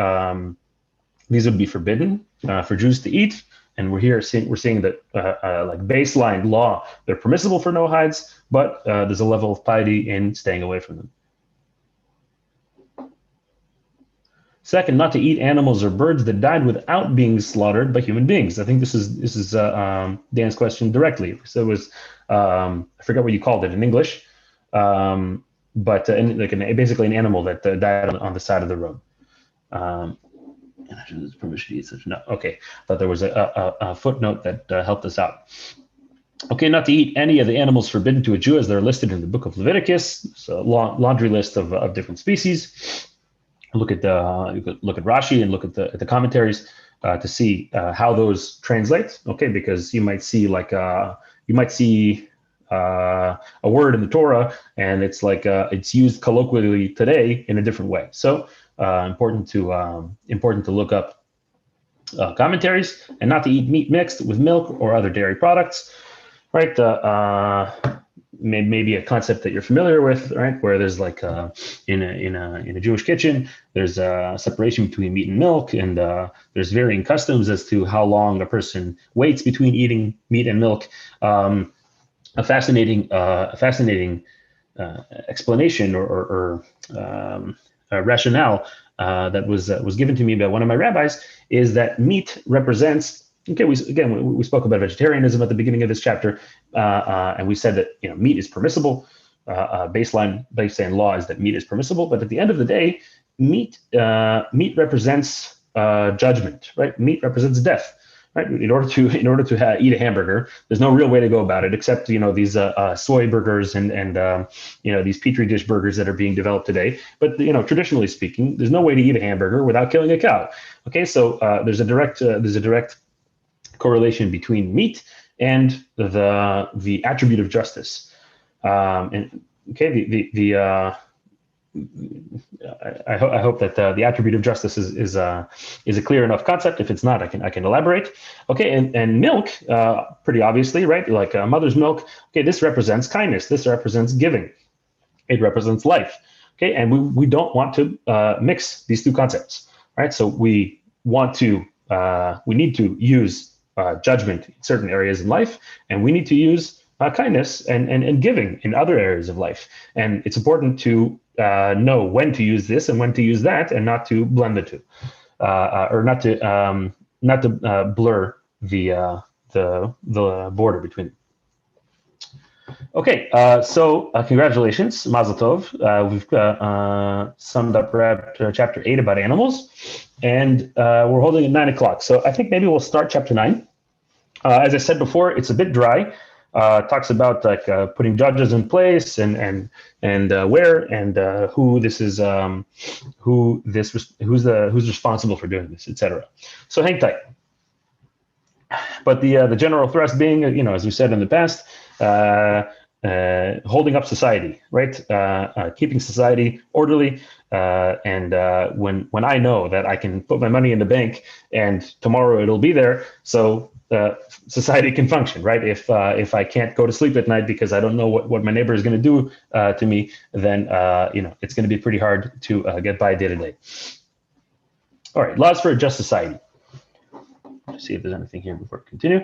forbidden for Jews to eat. And we're seeing that like baseline law, they're permissible for Noahides, but there's a level of piety in staying away from them. Second, not to eat animals or birds that died without being slaughtered by human beings. I think this is Dan's question directly. So it was I forgot what you called it in English, but basically an animal that died on the side of the road. Permission to eat such. No, okay. I thought there was a footnote that helped us out. Okay, not to eat any of the animals forbidden to a Jew as they're listed in the book of Leviticus. So laundry list of different species. Look at Rashi and look at the commentaries to see how those translate. Okay, because you might see a word in the Torah and it's like it's used colloquially today in a different way. So important to look up commentaries, and not to eat meat mixed with milk or other dairy products. Right. Maybe a concept that you're familiar with, right? Where there's like in a Jewish kitchen, there's a separation between meat and milk, and there's varying customs as to how long a person waits between eating meat and milk. A fascinating explanation or rationale that was given to me by one of my rabbis is that meat represents. Okay, we spoke about vegetarianism at the beginning of this chapter, and we said that meat is permissible. Baseline law is that meat is permissible, but at the end of the day, meat represents judgment, right? Meat represents death, right? In order to eat a hamburger, there's no real way to go about it except these soy burgers and these petri dish burgers that are being developed today. But traditionally speaking, there's no way to eat a hamburger without killing a cow. Okay, so there's a direct correlation between meat and the attribute of justice. I hope that the attribute of justice is a clear enough concept. If it's not, I can elaborate. Okay, and milk, pretty obviously, right? Like mother's milk. Okay, this represents kindness. This represents giving. It represents life. Okay, and we don't want to mix these two concepts, right? So we need to use judgment in certain areas in life, and we need to use kindness and giving in other areas of life. And it's important to know when to use this and when to use that, and not to blend the two, or not to blur the border between them. Okay, so congratulations, Mazel Tov. We've summed up chapter 8 about animals, and we're holding at 9 o'clock. So I think maybe we'll start chapter 9. As I said before, it's a bit dry. Talks about like putting judges in place and where and who's responsible for doing this, etc. So hang tight. But the general thrust being, as we said in the past, holding up society, right? Keeping society orderly. And when I know that I can put my money in the bank and tomorrow it'll be there, so society can function, right? If I can't go to sleep at night because I don't know what my neighbor is going to do to me, then it's going to be pretty hard to get by day to day. All right, laws for a just society. Let's see if there's anything here before we continue.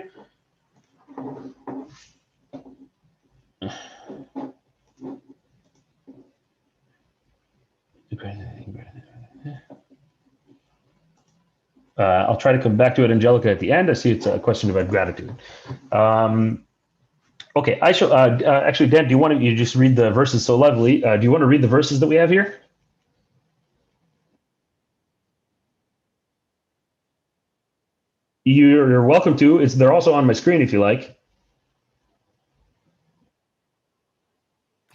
I'll try to come back to it, Angelica, at the end. I see it's a question about gratitude. Okay, I shall. Actually, Dan, you just read the verses so lovely? Do you want to read the verses that we have here? You're welcome to. They're also on my screen if you like.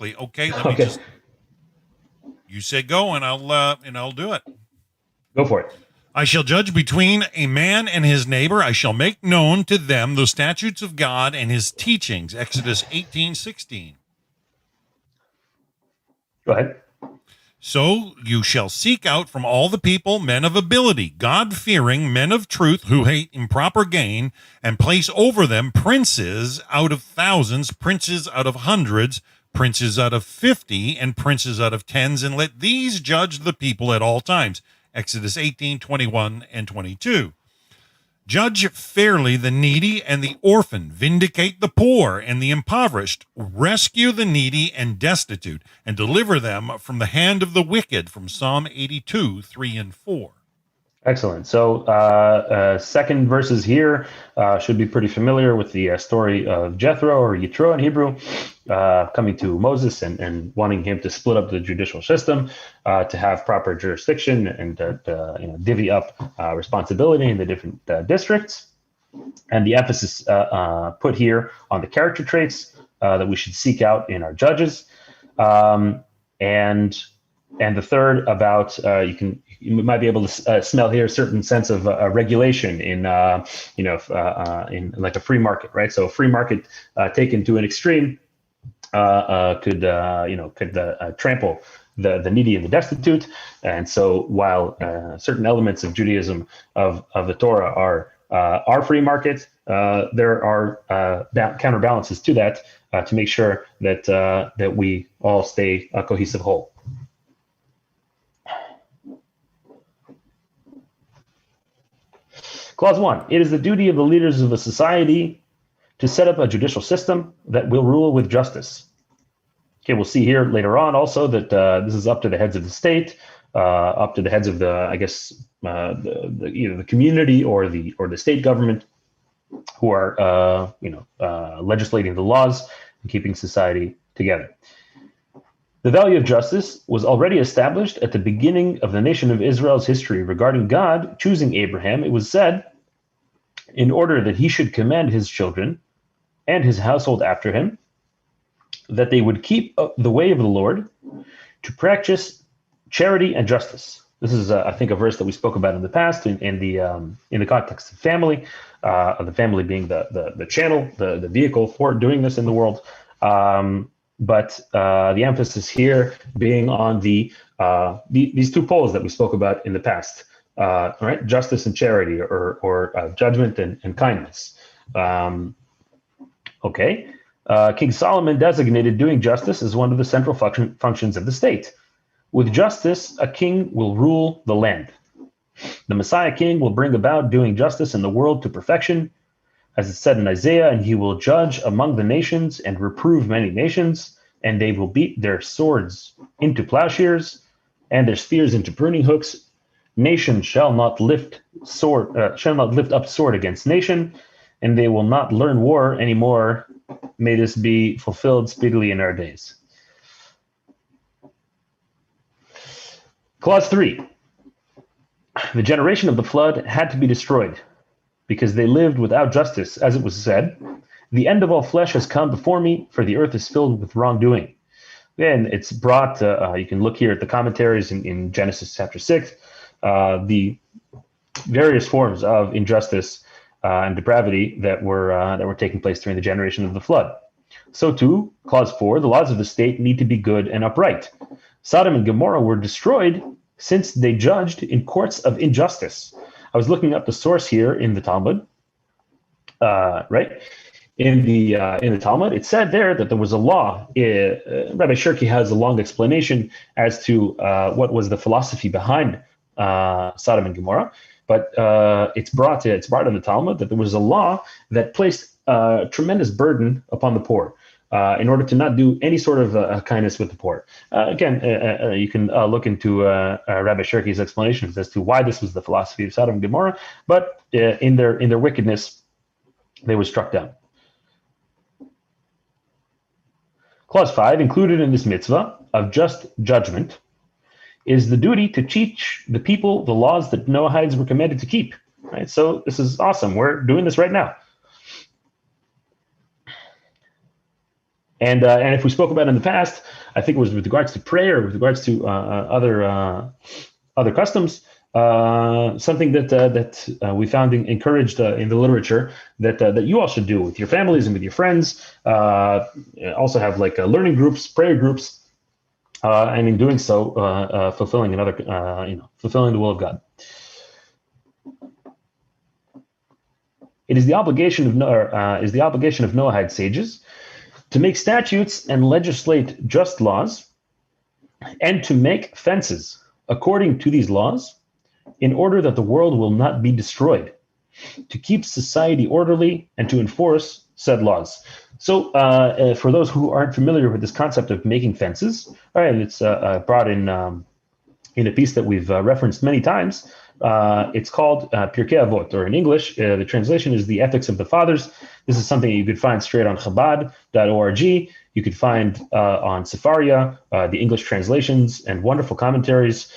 Okay, let me just. You said go, and I'll do it. Go for it. I shall judge between a man and his neighbor. I shall make known to them the statutes of God and his teachings. Exodus 18:16. Go ahead. So you shall seek out from all the people men of ability, God-fearing men of truth who hate improper gain, and place over them princes out of thousands, princes out of hundreds, princes out of 50, and princes out of tens, and let these judge the people at all times. Exodus 18:21 and 22. Judge fairly the needy and the orphan, vindicate the poor and the impoverished, rescue the needy and destitute, and deliver them from the hand of the wicked, from Psalm 82:3 and 4. Excellent. So second verses here should be pretty familiar with the story of Jethro, or Yitro in Hebrew, coming to Moses and wanting him to split up the judicial system, to have proper jurisdiction and divvy up responsibility in the different districts. And the emphasis put here on the character traits that we should seek out in our judges. And the third about you might be able to smell here a certain sense of regulation in like a free market, right? So a free market taken to an extreme could trample the needy and the destitute. And so while certain elements of Judaism of the Torah are free market, there are counterbalances to that to make sure that we all stay a cohesive whole. Clause 1, it is the duty of the leaders of a society to set up a judicial system that will rule with justice. Okay, we'll see here later on also that this is up to the heads of the state, up to the heads of the either the community or the state government, who are legislating the laws and keeping society together. The value of justice was already established at the beginning of the nation of Israel's history. Regarding God choosing Abraham, it was said, in order that he should command his children and his household after him, that they would keep the way of the Lord to practice charity and justice. This is, I think, a verse that we spoke about in the past in the context of family, the family being the channel, the vehicle for doing this in the world. But the emphasis here being on these two poles that we spoke about in the past, right? Justice and charity, or judgment and kindness. Okay. King Solomon designated doing justice as one of the central functions of the state. With justice, a king will rule the land. The Messiah king will bring about doing justice in the world to perfection, as it said in Isaiah, and he will judge among the nations and reprove many nations, and they will beat their swords into plowshares and their spears into pruning hooks. Nation shall not lift up sword against nation, and they will not learn war anymore. May this be fulfilled speedily in our days. Clause 3. The generation of the flood had to be destroyed, because they lived without justice, as it was said, the end of all flesh has come before me, for the earth is filled with wrongdoing. And it's brought, you can look here at the commentaries in Genesis chapter 6, the various forms of injustice and depravity that were taking place during the generation of the flood. So too, clause 4, the laws of the state need to be good and upright. Sodom and Gomorrah were destroyed since they judged in courts of injustice. I was looking up the source here in the Talmud, right? In the Talmud, it said there that there was a law. Rabbi Shirky has a long explanation as to what was the philosophy behind Sodom and Gomorrah, but it's brought in the Talmud that there was a law that placed tremendous burden upon the poor in order to not do any sort of kindness with the poor. Again, you can look into Rabbi Shirky's explanations as to why this was the philosophy of Sodom and Gomorrah, but in their wickedness, they were struck down. Clause 5, included in this mitzvah of just judgment, is the duty to teach the people the laws that Noahides were commanded to keep. Right? So this is awesome. We're doing this right now. And if we spoke about it in the past, I think it was with regards to prayer, with regards to other customs, something that we found encouraged in the literature that you all should do with your families and with your friends. Also have like learning groups, prayer groups, and in doing so, fulfilling fulfilling the will of God. It is the obligation of Noahide sages to make statutes and legislate just laws, and to make fences according to these laws, in order that the world will not be destroyed, to keep society orderly and to enforce said laws. So for those who aren't familiar with this concept of making fences, all right, it's brought in a piece that we've referenced many times. It's called Pirkei Avot, or in English, the translation is the Ethics of the Fathers. This is something you could find straight on Chabad.org. You could find on Sefaria, the English translations and wonderful commentaries.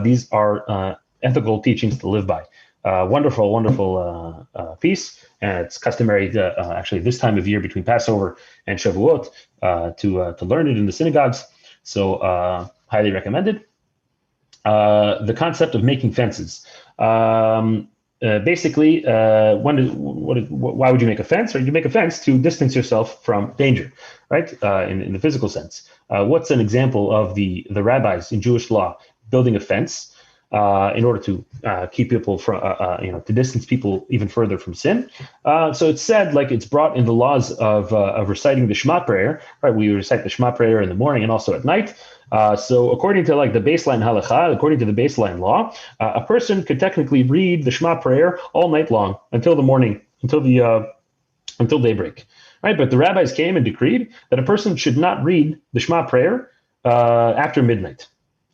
These are ethical teachings to live by. Wonderful piece. And it's customary to, actually this time of year between Passover and Shavuot to learn it in the synagogues. So highly recommended. The concept of making fences. Basically, why would you make a fence? Or you make a fence to distance yourself from danger, right? In the physical sense. What's an example of the rabbis in Jewish law building a fence in order to keep people from, to distance people even further from sin? So it's said, like it's brought in the laws of reciting the Shema prayer, right? We recite the Shema prayer in the morning and also at night. So according to like the baseline halakha, according to the baseline law, a person could technically read the Shema prayer all night long until the morning, until daybreak, right? But the rabbis came and decreed that a person should not read the Shema prayer after midnight.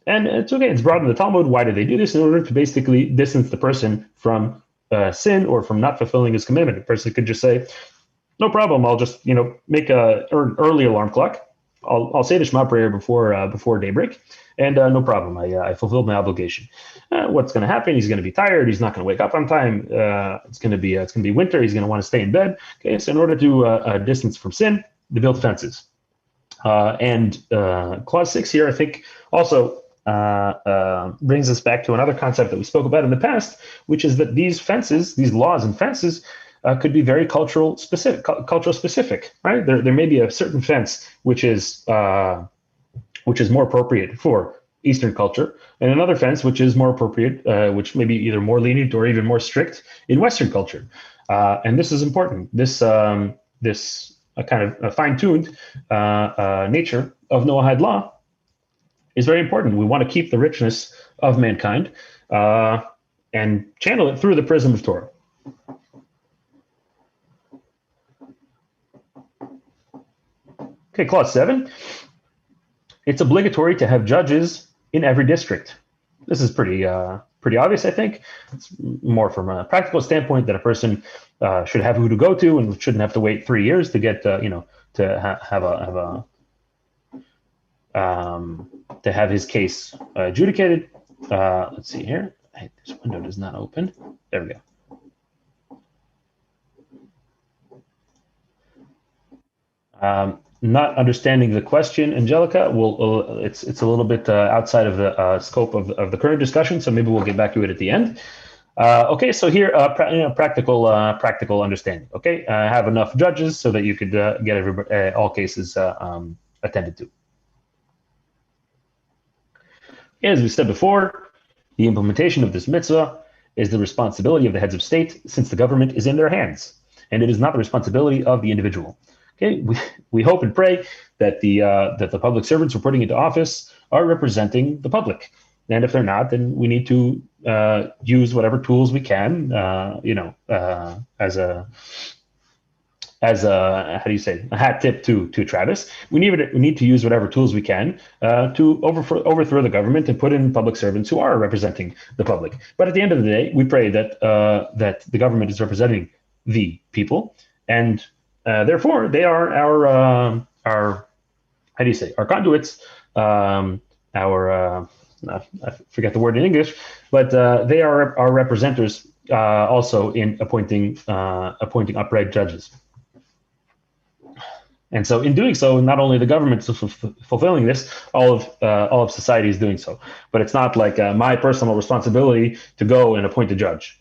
And it's okay, it's brought in the Talmud. Why did they do this? In order to basically distance the person from sin or from not fulfilling his commandment. A person could just say, no problem, I'll just make an early alarm clock. I'll say the Shema prayer before daybreak, and no problem. I fulfilled my obligation. What's going to happen? He's going to be tired. He's not going to wake up on time. It's going to be winter. He's going to want to stay in bed. Okay, so in order to distance from sin, they built fences. And clause 6 here, I think, also brings us back to another concept that we spoke about in the past, which is that these fences, these laws and fences, could be very cultural specific, right? There may be a certain fence which is more appropriate for Eastern culture, and another fence which is more appropriate, which may be either more lenient or even more strict in Western culture. And this is important. This kind of fine-tuned nature of Noahide law is very important. We want to keep the richness of mankind and channel it through the prism of Torah. Okay, clause 7. It's obligatory to have judges in every district. This is pretty obvious, I think. It's more from a practical standpoint that a person should have who to go to and shouldn't have to wait 3 years to get to have his case adjudicated. Let's see here. This window does not open. There we go. Not understanding the question, Angelica. It's a little bit outside of the scope of the current discussion, so maybe we'll get back to it at the end. Okay, so here, practical understanding. Okay, have enough judges so that you could get all cases attended to. As we said before, the implementation of this mitzvah is the responsibility of the heads of state, since the government is in their hands, and it is not the responsibility of the individual. Okay, we hope and pray that the public servants we're putting into office are representing the public, and if they're not, then we need to use whatever tools we can, as a how do you say, a hat tip to Travis. We need to use whatever tools we can to overthrow the government and put in public servants who are representing the public. But at the end of the day, we pray that that the government is representing the people, and therefore they are our how do you say, our conduits, I forget the word in English, but they are our representatives also in appointing upright judges. And so, in doing so, not only the government is fulfilling this, all of society is doing so. But it's not like my personal responsibility to go and appoint a judge.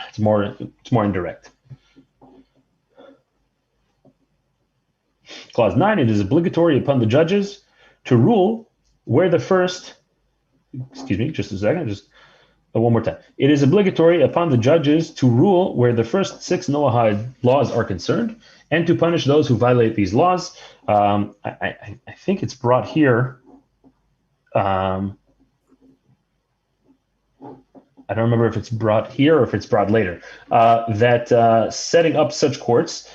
It's more indirect. Clause 9: it is obligatory upon the judges to rule where the first. Excuse me, just a second. Just one more time. It is obligatory upon the judges to rule where the first 6 Noahide laws are concerned, and to punish those who violate these laws. I think it's brought here. I don't remember if it's brought here or if it's brought later. That setting up such courts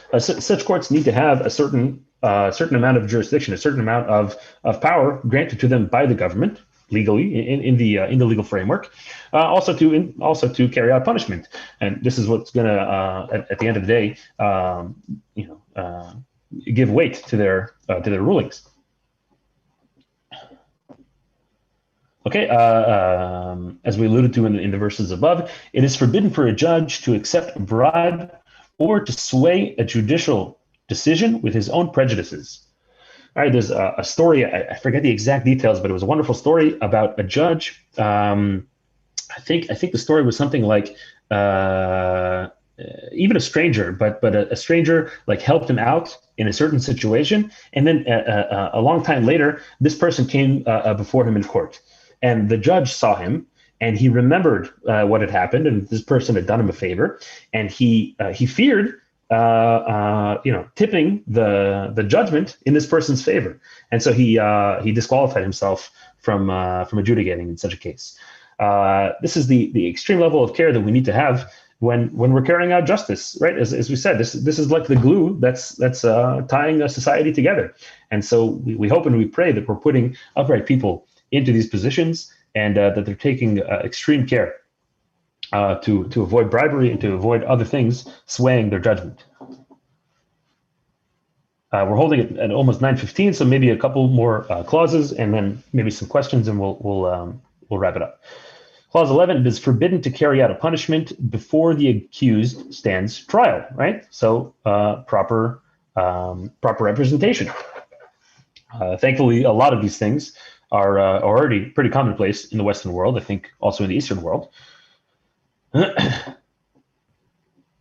need to have a certain amount of jurisdiction, a certain amount of power granted to them by the government legally in the legal framework. Also to carry out punishment, and this is what's going to at the end of the day, give weight to their rulings. Okay, as we alluded to in the verses above, it is forbidden for a judge to accept a bribe or to sway a judicial decision with his own prejudices. All right, there's a story, I forget the exact details, but it was a wonderful story about a judge. I think the story was something like even a stranger, but a stranger like helped him out in a certain situation, and then a long time later, this person came before him in court, and the judge saw him, and he remembered what had happened, and this person had done him a favor, and he feared tipping the judgment in this person's favor, and so he disqualified himself from adjudicating in such a case. This is the extreme level of care that we need to have when we're carrying out justice, right? As we said, this is like the glue that's tying a society together. And so we hope and we pray that we're putting upright people into these positions, and that they're taking extreme care to avoid bribery and to avoid other things swaying their judgment. We're holding it at almost 9:15, so maybe a couple more clauses, and then maybe some questions, and we'll wrap it up. Clause 11: it is forbidden to carry out a punishment before the accused stands trial. Right, so proper representation. Thankfully, a lot of these things are already pretty commonplace in the Western world. I think also in the Eastern world.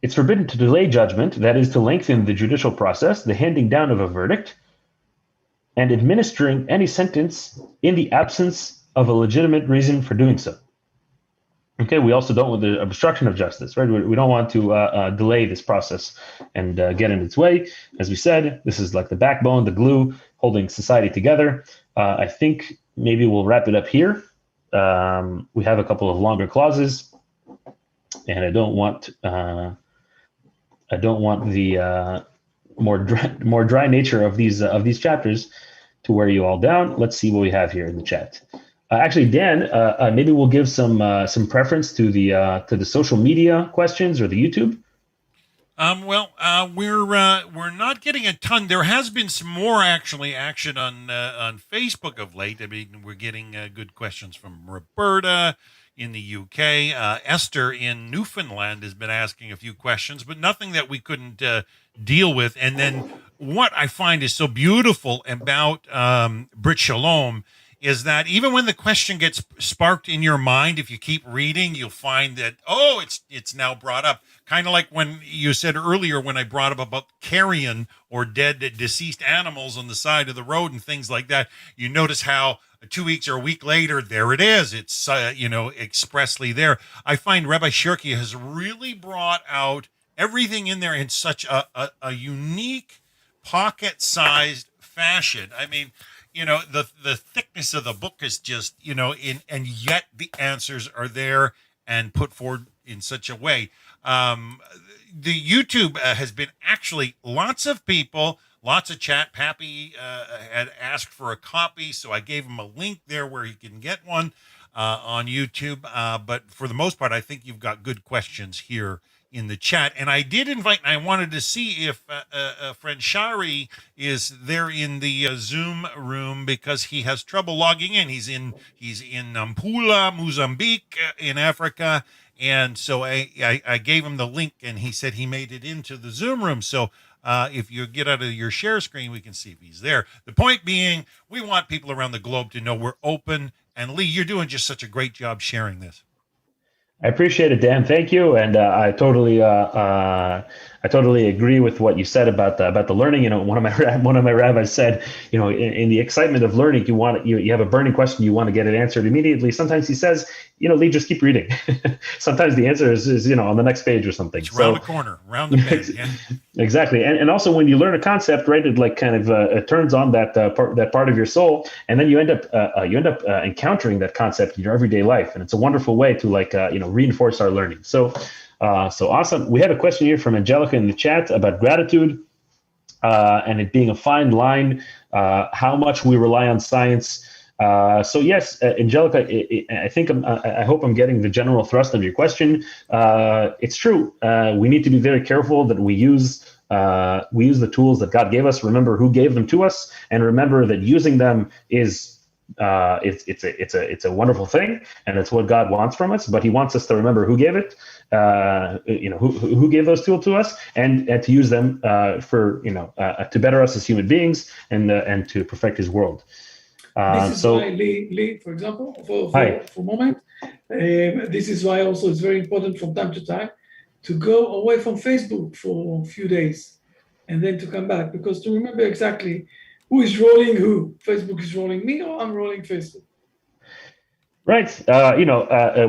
It's forbidden to delay judgment, that is, to lengthen the judicial process, the handing down of a verdict, and administering any sentence in the absence of a legitimate reason for doing so. Okay, we also don't want the obstruction of justice, right? We don't want to delay this process and get in its way. As we said, this is like the backbone, the glue holding society together. I think maybe we'll wrap it up here. We have a couple of longer clauses, and I don't want the more dry nature of these chapters to wear you all down. Let's see what we have here in the chat. Actually, Dan, maybe we'll give some preference to the social media questions or the YouTube. We're not getting a ton. There has been some more action on Facebook of late. I mean, we're getting good questions from Roberta in the UK. Esther in Newfoundland has been asking a few questions, but nothing that we couldn't deal with. And then what I find is so beautiful about Brit Shalom is that even when the question gets sparked in your mind, if you keep reading, you'll find that, oh, it's now brought up. Kind of like when you said earlier when I brought up about carrion or dead deceased animals on the side of the road and things like that. You notice how 2 weeks or a week later, there it is. It's expressly there. I find Rabbi Shirky has really brought out everything in there in such a unique pocket-sized fashion. I mean, the thickness of the book is just, and yet the answers are there and put forward in such a way. The YouTube has been actually lots of people, lots of chat. Pappy had asked for a copy, so I gave him a link there where he can get one on YouTube. But for the most part, I think you've got good questions here in the chat. And I did invite, and I wanted to see if friend Shari is there in the Zoom room because he has trouble logging in. He's in Nampula, Mozambique, in Africa. And so I gave him the link, and he said he made it into the Zoom room. So if you get out of your share screen, we can see if he's there. The point being, we want people around the globe to know we're open. And Lee, you're doing just such a great job sharing this. I appreciate it, Dan. Thank you, and I totally agree with what you said about the learning. One of my rabbis said, in the excitement of learning, you have a burning question, you want to get it answered immediately. Sometimes he says, Lee, just keep reading. Sometimes the answer is on the next page or something. It's around the corner, around the bend. Yeah. Exactly, and also when you learn a concept, right, it like kind of it turns on that part of your soul, and then you end up encountering that concept in your everyday life, and it's a wonderful way to reinforce our learning. So awesome. We have a question here from Angelica in the chat about gratitude and it being a fine line, how much we rely on science. So yes, Angelica, I hope I'm getting the general thrust of your question. It's true. We need to be very careful that we use the tools that God gave us. Remember who gave them to us, and remember that using them is it's a wonderful thing, and it's what God wants from us. But He wants us to remember who gave it, who gave those tools to us, and to use them for to better us as human beings and to perfect His world. This is why, Lee, for example, for a moment, this is why also it's very important from time to time to go away from Facebook for a few days and then to come back, because to remember exactly who is rolling who. Facebook is rolling me, or I'm rolling Facebook. Right.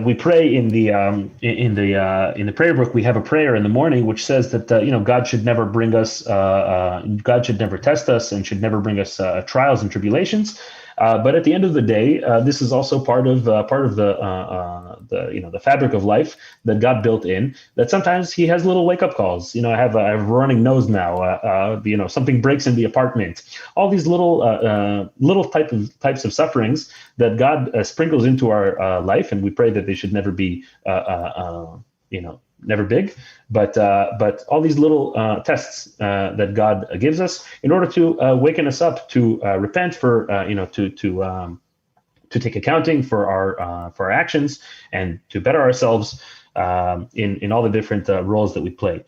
We pray in the prayer book. We have a prayer in the morning which says that God should never bring us, God should never test us, and should never bring us trials and tribulations. But at the end of the day, this is also part of the fabric of life that God built in. That sometimes He has little wake up calls. I have a running nose now. Something breaks in the apartment. All these little types of sufferings that God sprinkles into our life, and we pray that they should never be never big, but all these little tests that God gives us in order to waken us up to repent, for to take accounting for our actions, and to better ourselves in all the different roles that we play.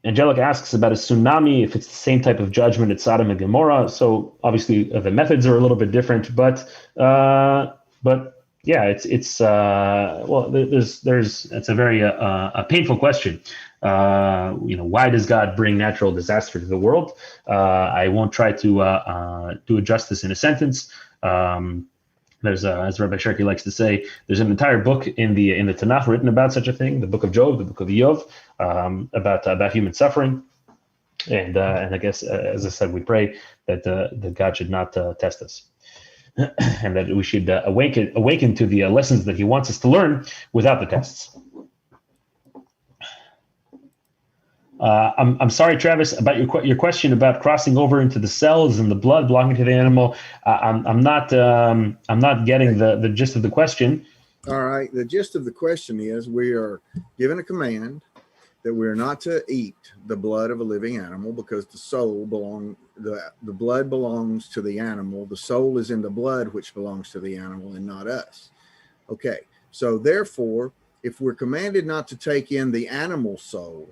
Angelica asks about a tsunami, if it's the same type of judgment at Sodom and Gomorrah. So obviously the methods are a little bit different, but yeah, it's a very a painful question. Why does God bring natural disaster to the world? I won't try to do it justice in a sentence. There's as Rabbi Sharkey likes to say, there's an entire book in the Tanakh written about such a thing, the book of Job, the book of Yov, about human suffering. And I guess, as I said, we pray that God should not test us. And that we should awaken to the lessons that He wants us to learn without the tests. I'm sorry, Travis, about your question about crossing over into the cells and the blood belonging to the animal. I'm not getting the gist of the question. All right, the gist of the question is we are given a command that we are not to eat the blood of a living animal, because the blood belongs to the animal. The soul is in the blood, which belongs to the animal and not us. Okay, so therefore, if we're commanded not to take in the animal soul,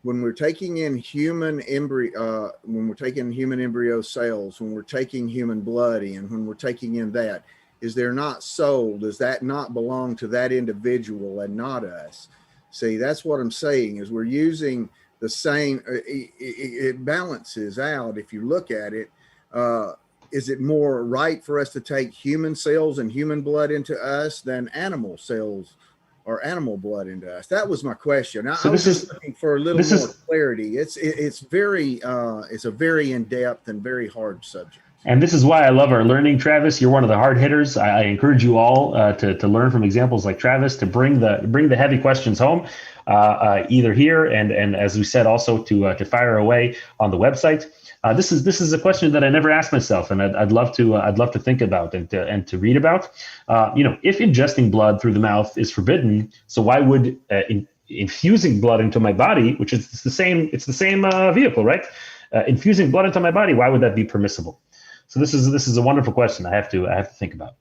when we're taking in human embryo, when we're taking human embryo cells, when we're taking human blood in, when we're taking in that, is there not soul? Does that not belong to that individual and not us? See, that's what I'm saying, is we're using the same, it balances out. If you look at it, is it more right for us to take human cells and human blood into us than animal cells or animal blood into us? That was my question. I was just looking for a little more clarity. It's a very in-depth and very hard subject. And this is why I love our learning, Travis. You're one of the hard hitters. I encourage you all to learn from examples like Travis, to bring the heavy questions home, either here and as we said, also to fire away on the website. This is a question that I never asked myself, and I'd love to think about and to read about. If ingesting blood through the mouth is forbidden, so why would infusing blood into my body, which is the same vehicle, right? Infusing blood into my body, why would that be permissible? So this is a wonderful question. I have to think about.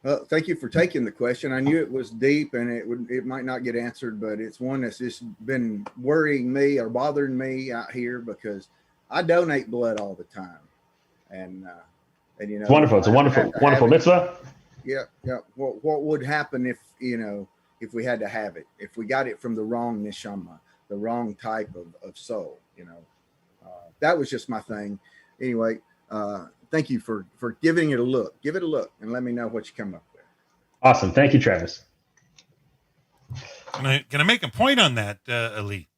Well, thank you for taking the question. I knew it was deep and it might not get answered, but it's one that's just been worrying me or bothering me out here, because I donate blood all the time, and it's wonderful. It's a wonderful mitzvah. Yeah. What would happen if we had to have it, if we got it from the wrong neshama, the wrong type of soul? That was just my thing. Anyway, thank you for giving it a look. Give it a look and let me know what you come up with. Awesome. Thank you, Travis. Can I make a point on that, Ali?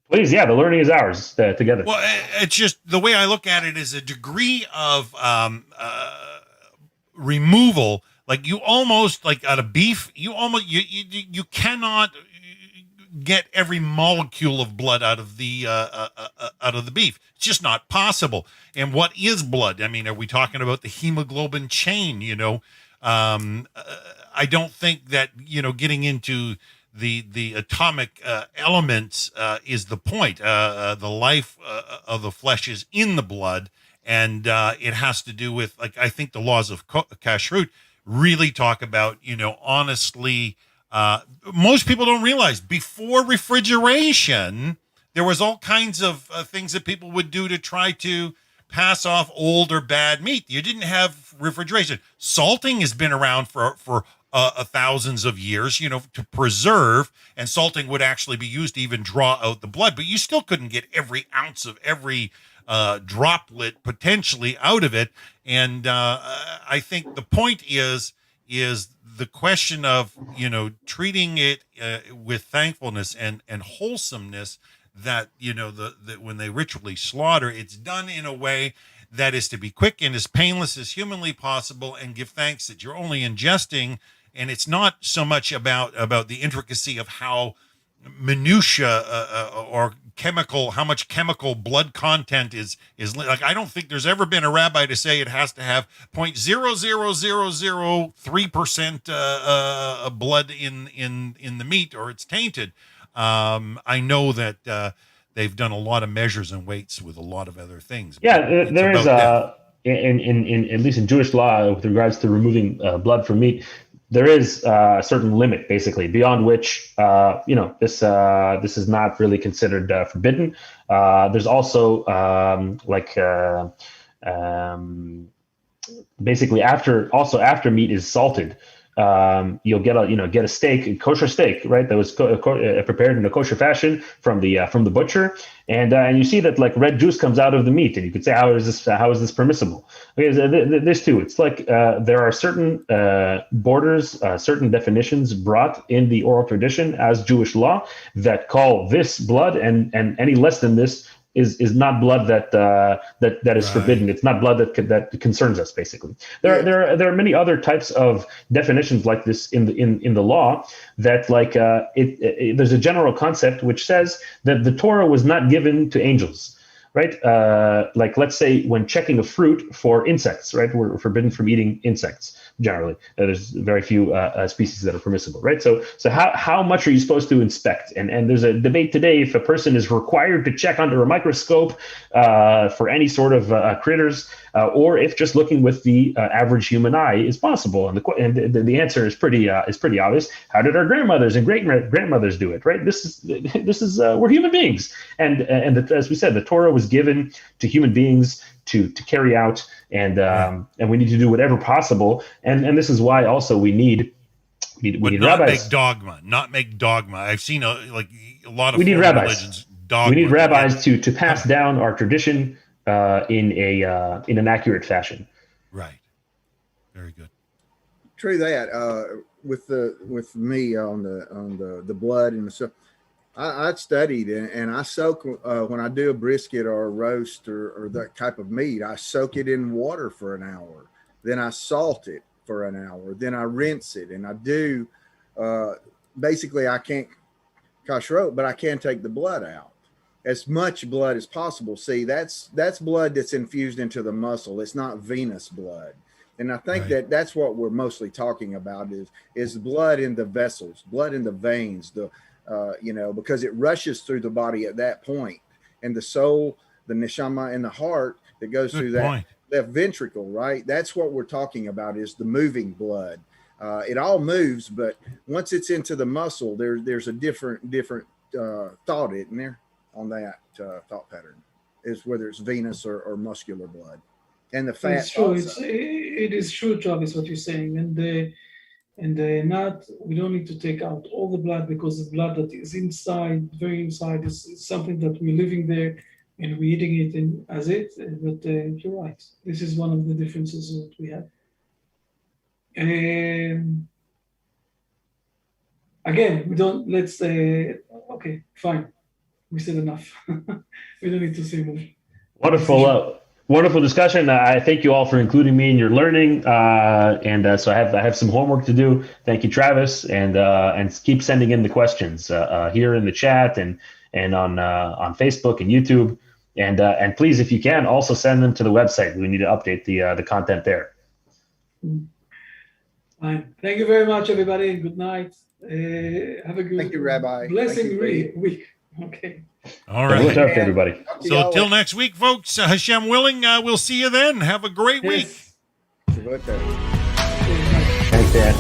Please, yeah, the learning is ours together. Well, it's just the way I look at it is a degree of removal. Like you almost, like out of beef, you cannot get every molecule of blood out of the beef. It's just not possible. And what is blood? I mean, are we talking about the hemoglobin chain? I don't think that getting into the atomic elements is the point. The life of the flesh is in the blood, and it has to do with, like, I think the laws of kashrut really talk about, honestly. Most people don't realize before refrigeration, there was all kinds of things that people would do to try to pass off old or bad meat. You didn't have refrigeration. Salting has been around for thousands of years, to preserve, and salting would actually be used to even draw out the blood, but you still couldn't get every ounce of every droplet potentially out of it. And I think the point is the question of, treating it with thankfulness and wholesomeness, that, that when they ritually slaughter, it's done in a way that is to be quick and as painless as humanly possible, and give thanks that you're only ingesting. And it's not so much about the intricacy of how minutia or chemical, how much chemical blood content is like. I don't think there's ever been a rabbi to say it has to have 0.00003% blood in the meat or it's tainted. I know that they've done a lot of measures and weights with a lot of other things. Yeah, there is in at least in Jewish law with regards to removing blood from meat, there is a certain limit, basically, beyond which, this is not really considered forbidden. There's also basically after meat is salted, you'll get a steak, a kosher steak, right? That was prepared in a kosher fashion from the butcher, and you see that like red juice comes out of the meat, and you could say, how is this permissible? Okay, there's two. It's like there are certain borders, certain definitions brought in the oral tradition as Jewish law that call this blood, and any less than this is not blood that is right. Forbidden. It's not blood that concerns us. Basically, there are many other types of definitions like this in the law that there's a general concept which says that the Torah was not given to angels. right? Like let's say when checking a fruit for insects, right? We're forbidden from eating insects generally. There's very few species that are permissible, right? So how much are you supposed to inspect? And there's a debate today if a person is required to check under a microscope for any sort of critters, or if just looking with the average human eye is possible. And the answer is pretty obvious. How did our grandmothers and great grandmothers do it, right? This is we're human beings, and as we said, the Torah was given to human beings to carry out, and we need to do whatever possible, and this is why also we need rabbis. Not make dogma. I've seen a lot of we need rabbis. religions. Dogma. We need rabbis to pass down our tradition in an accurate fashion. Right. Very good. True that. With me on the blood and the stuff, I studied and I soak when I do a brisket or a roast or that type of meat. I soak it in water for an hour, then I salt it for an hour, then I rinse it, and I do basically I can't kashrot, but I can take the blood out. As much blood as possible. See, that's blood that's infused into the muscle. It's not venous blood. And I think that's what we're mostly talking about is blood in the vessels, blood in the veins, because it rushes through the body at that point. And the soul, the neshama, and the heart that goes through that left ventricle, right? That's what we're talking about is the moving blood. It all moves, but once it's into the muscle, there's a different thought in there. On that thought pattern is whether it's venous or muscular blood, and the fat. It's true. It is true, Travis, what you're saying, and we don't need to take out all the blood because the blood that is inside, very inside, is something that we're living there and we're eating it as it. But you're right. This is one of the differences that we have. Again, we don't. Let's say okay, fine. We said enough. We don't need to say more. Wonderful discussion. I thank you all for including me in your learning. And so I have some homework to do. Thank you, Travis, and keep sending in the questions here in the chat and on Facebook and YouTube. And please, if you can, also send them to the website. We need to update the content there. Fine. Thank you very much, everybody. Good night. Have a good. Thank you, Rabbi. Blessing week. Okay. All right. What's up, everybody? So till next week, folks, Hashem willing, we'll see you then. Have a great week. Thanks, Dad.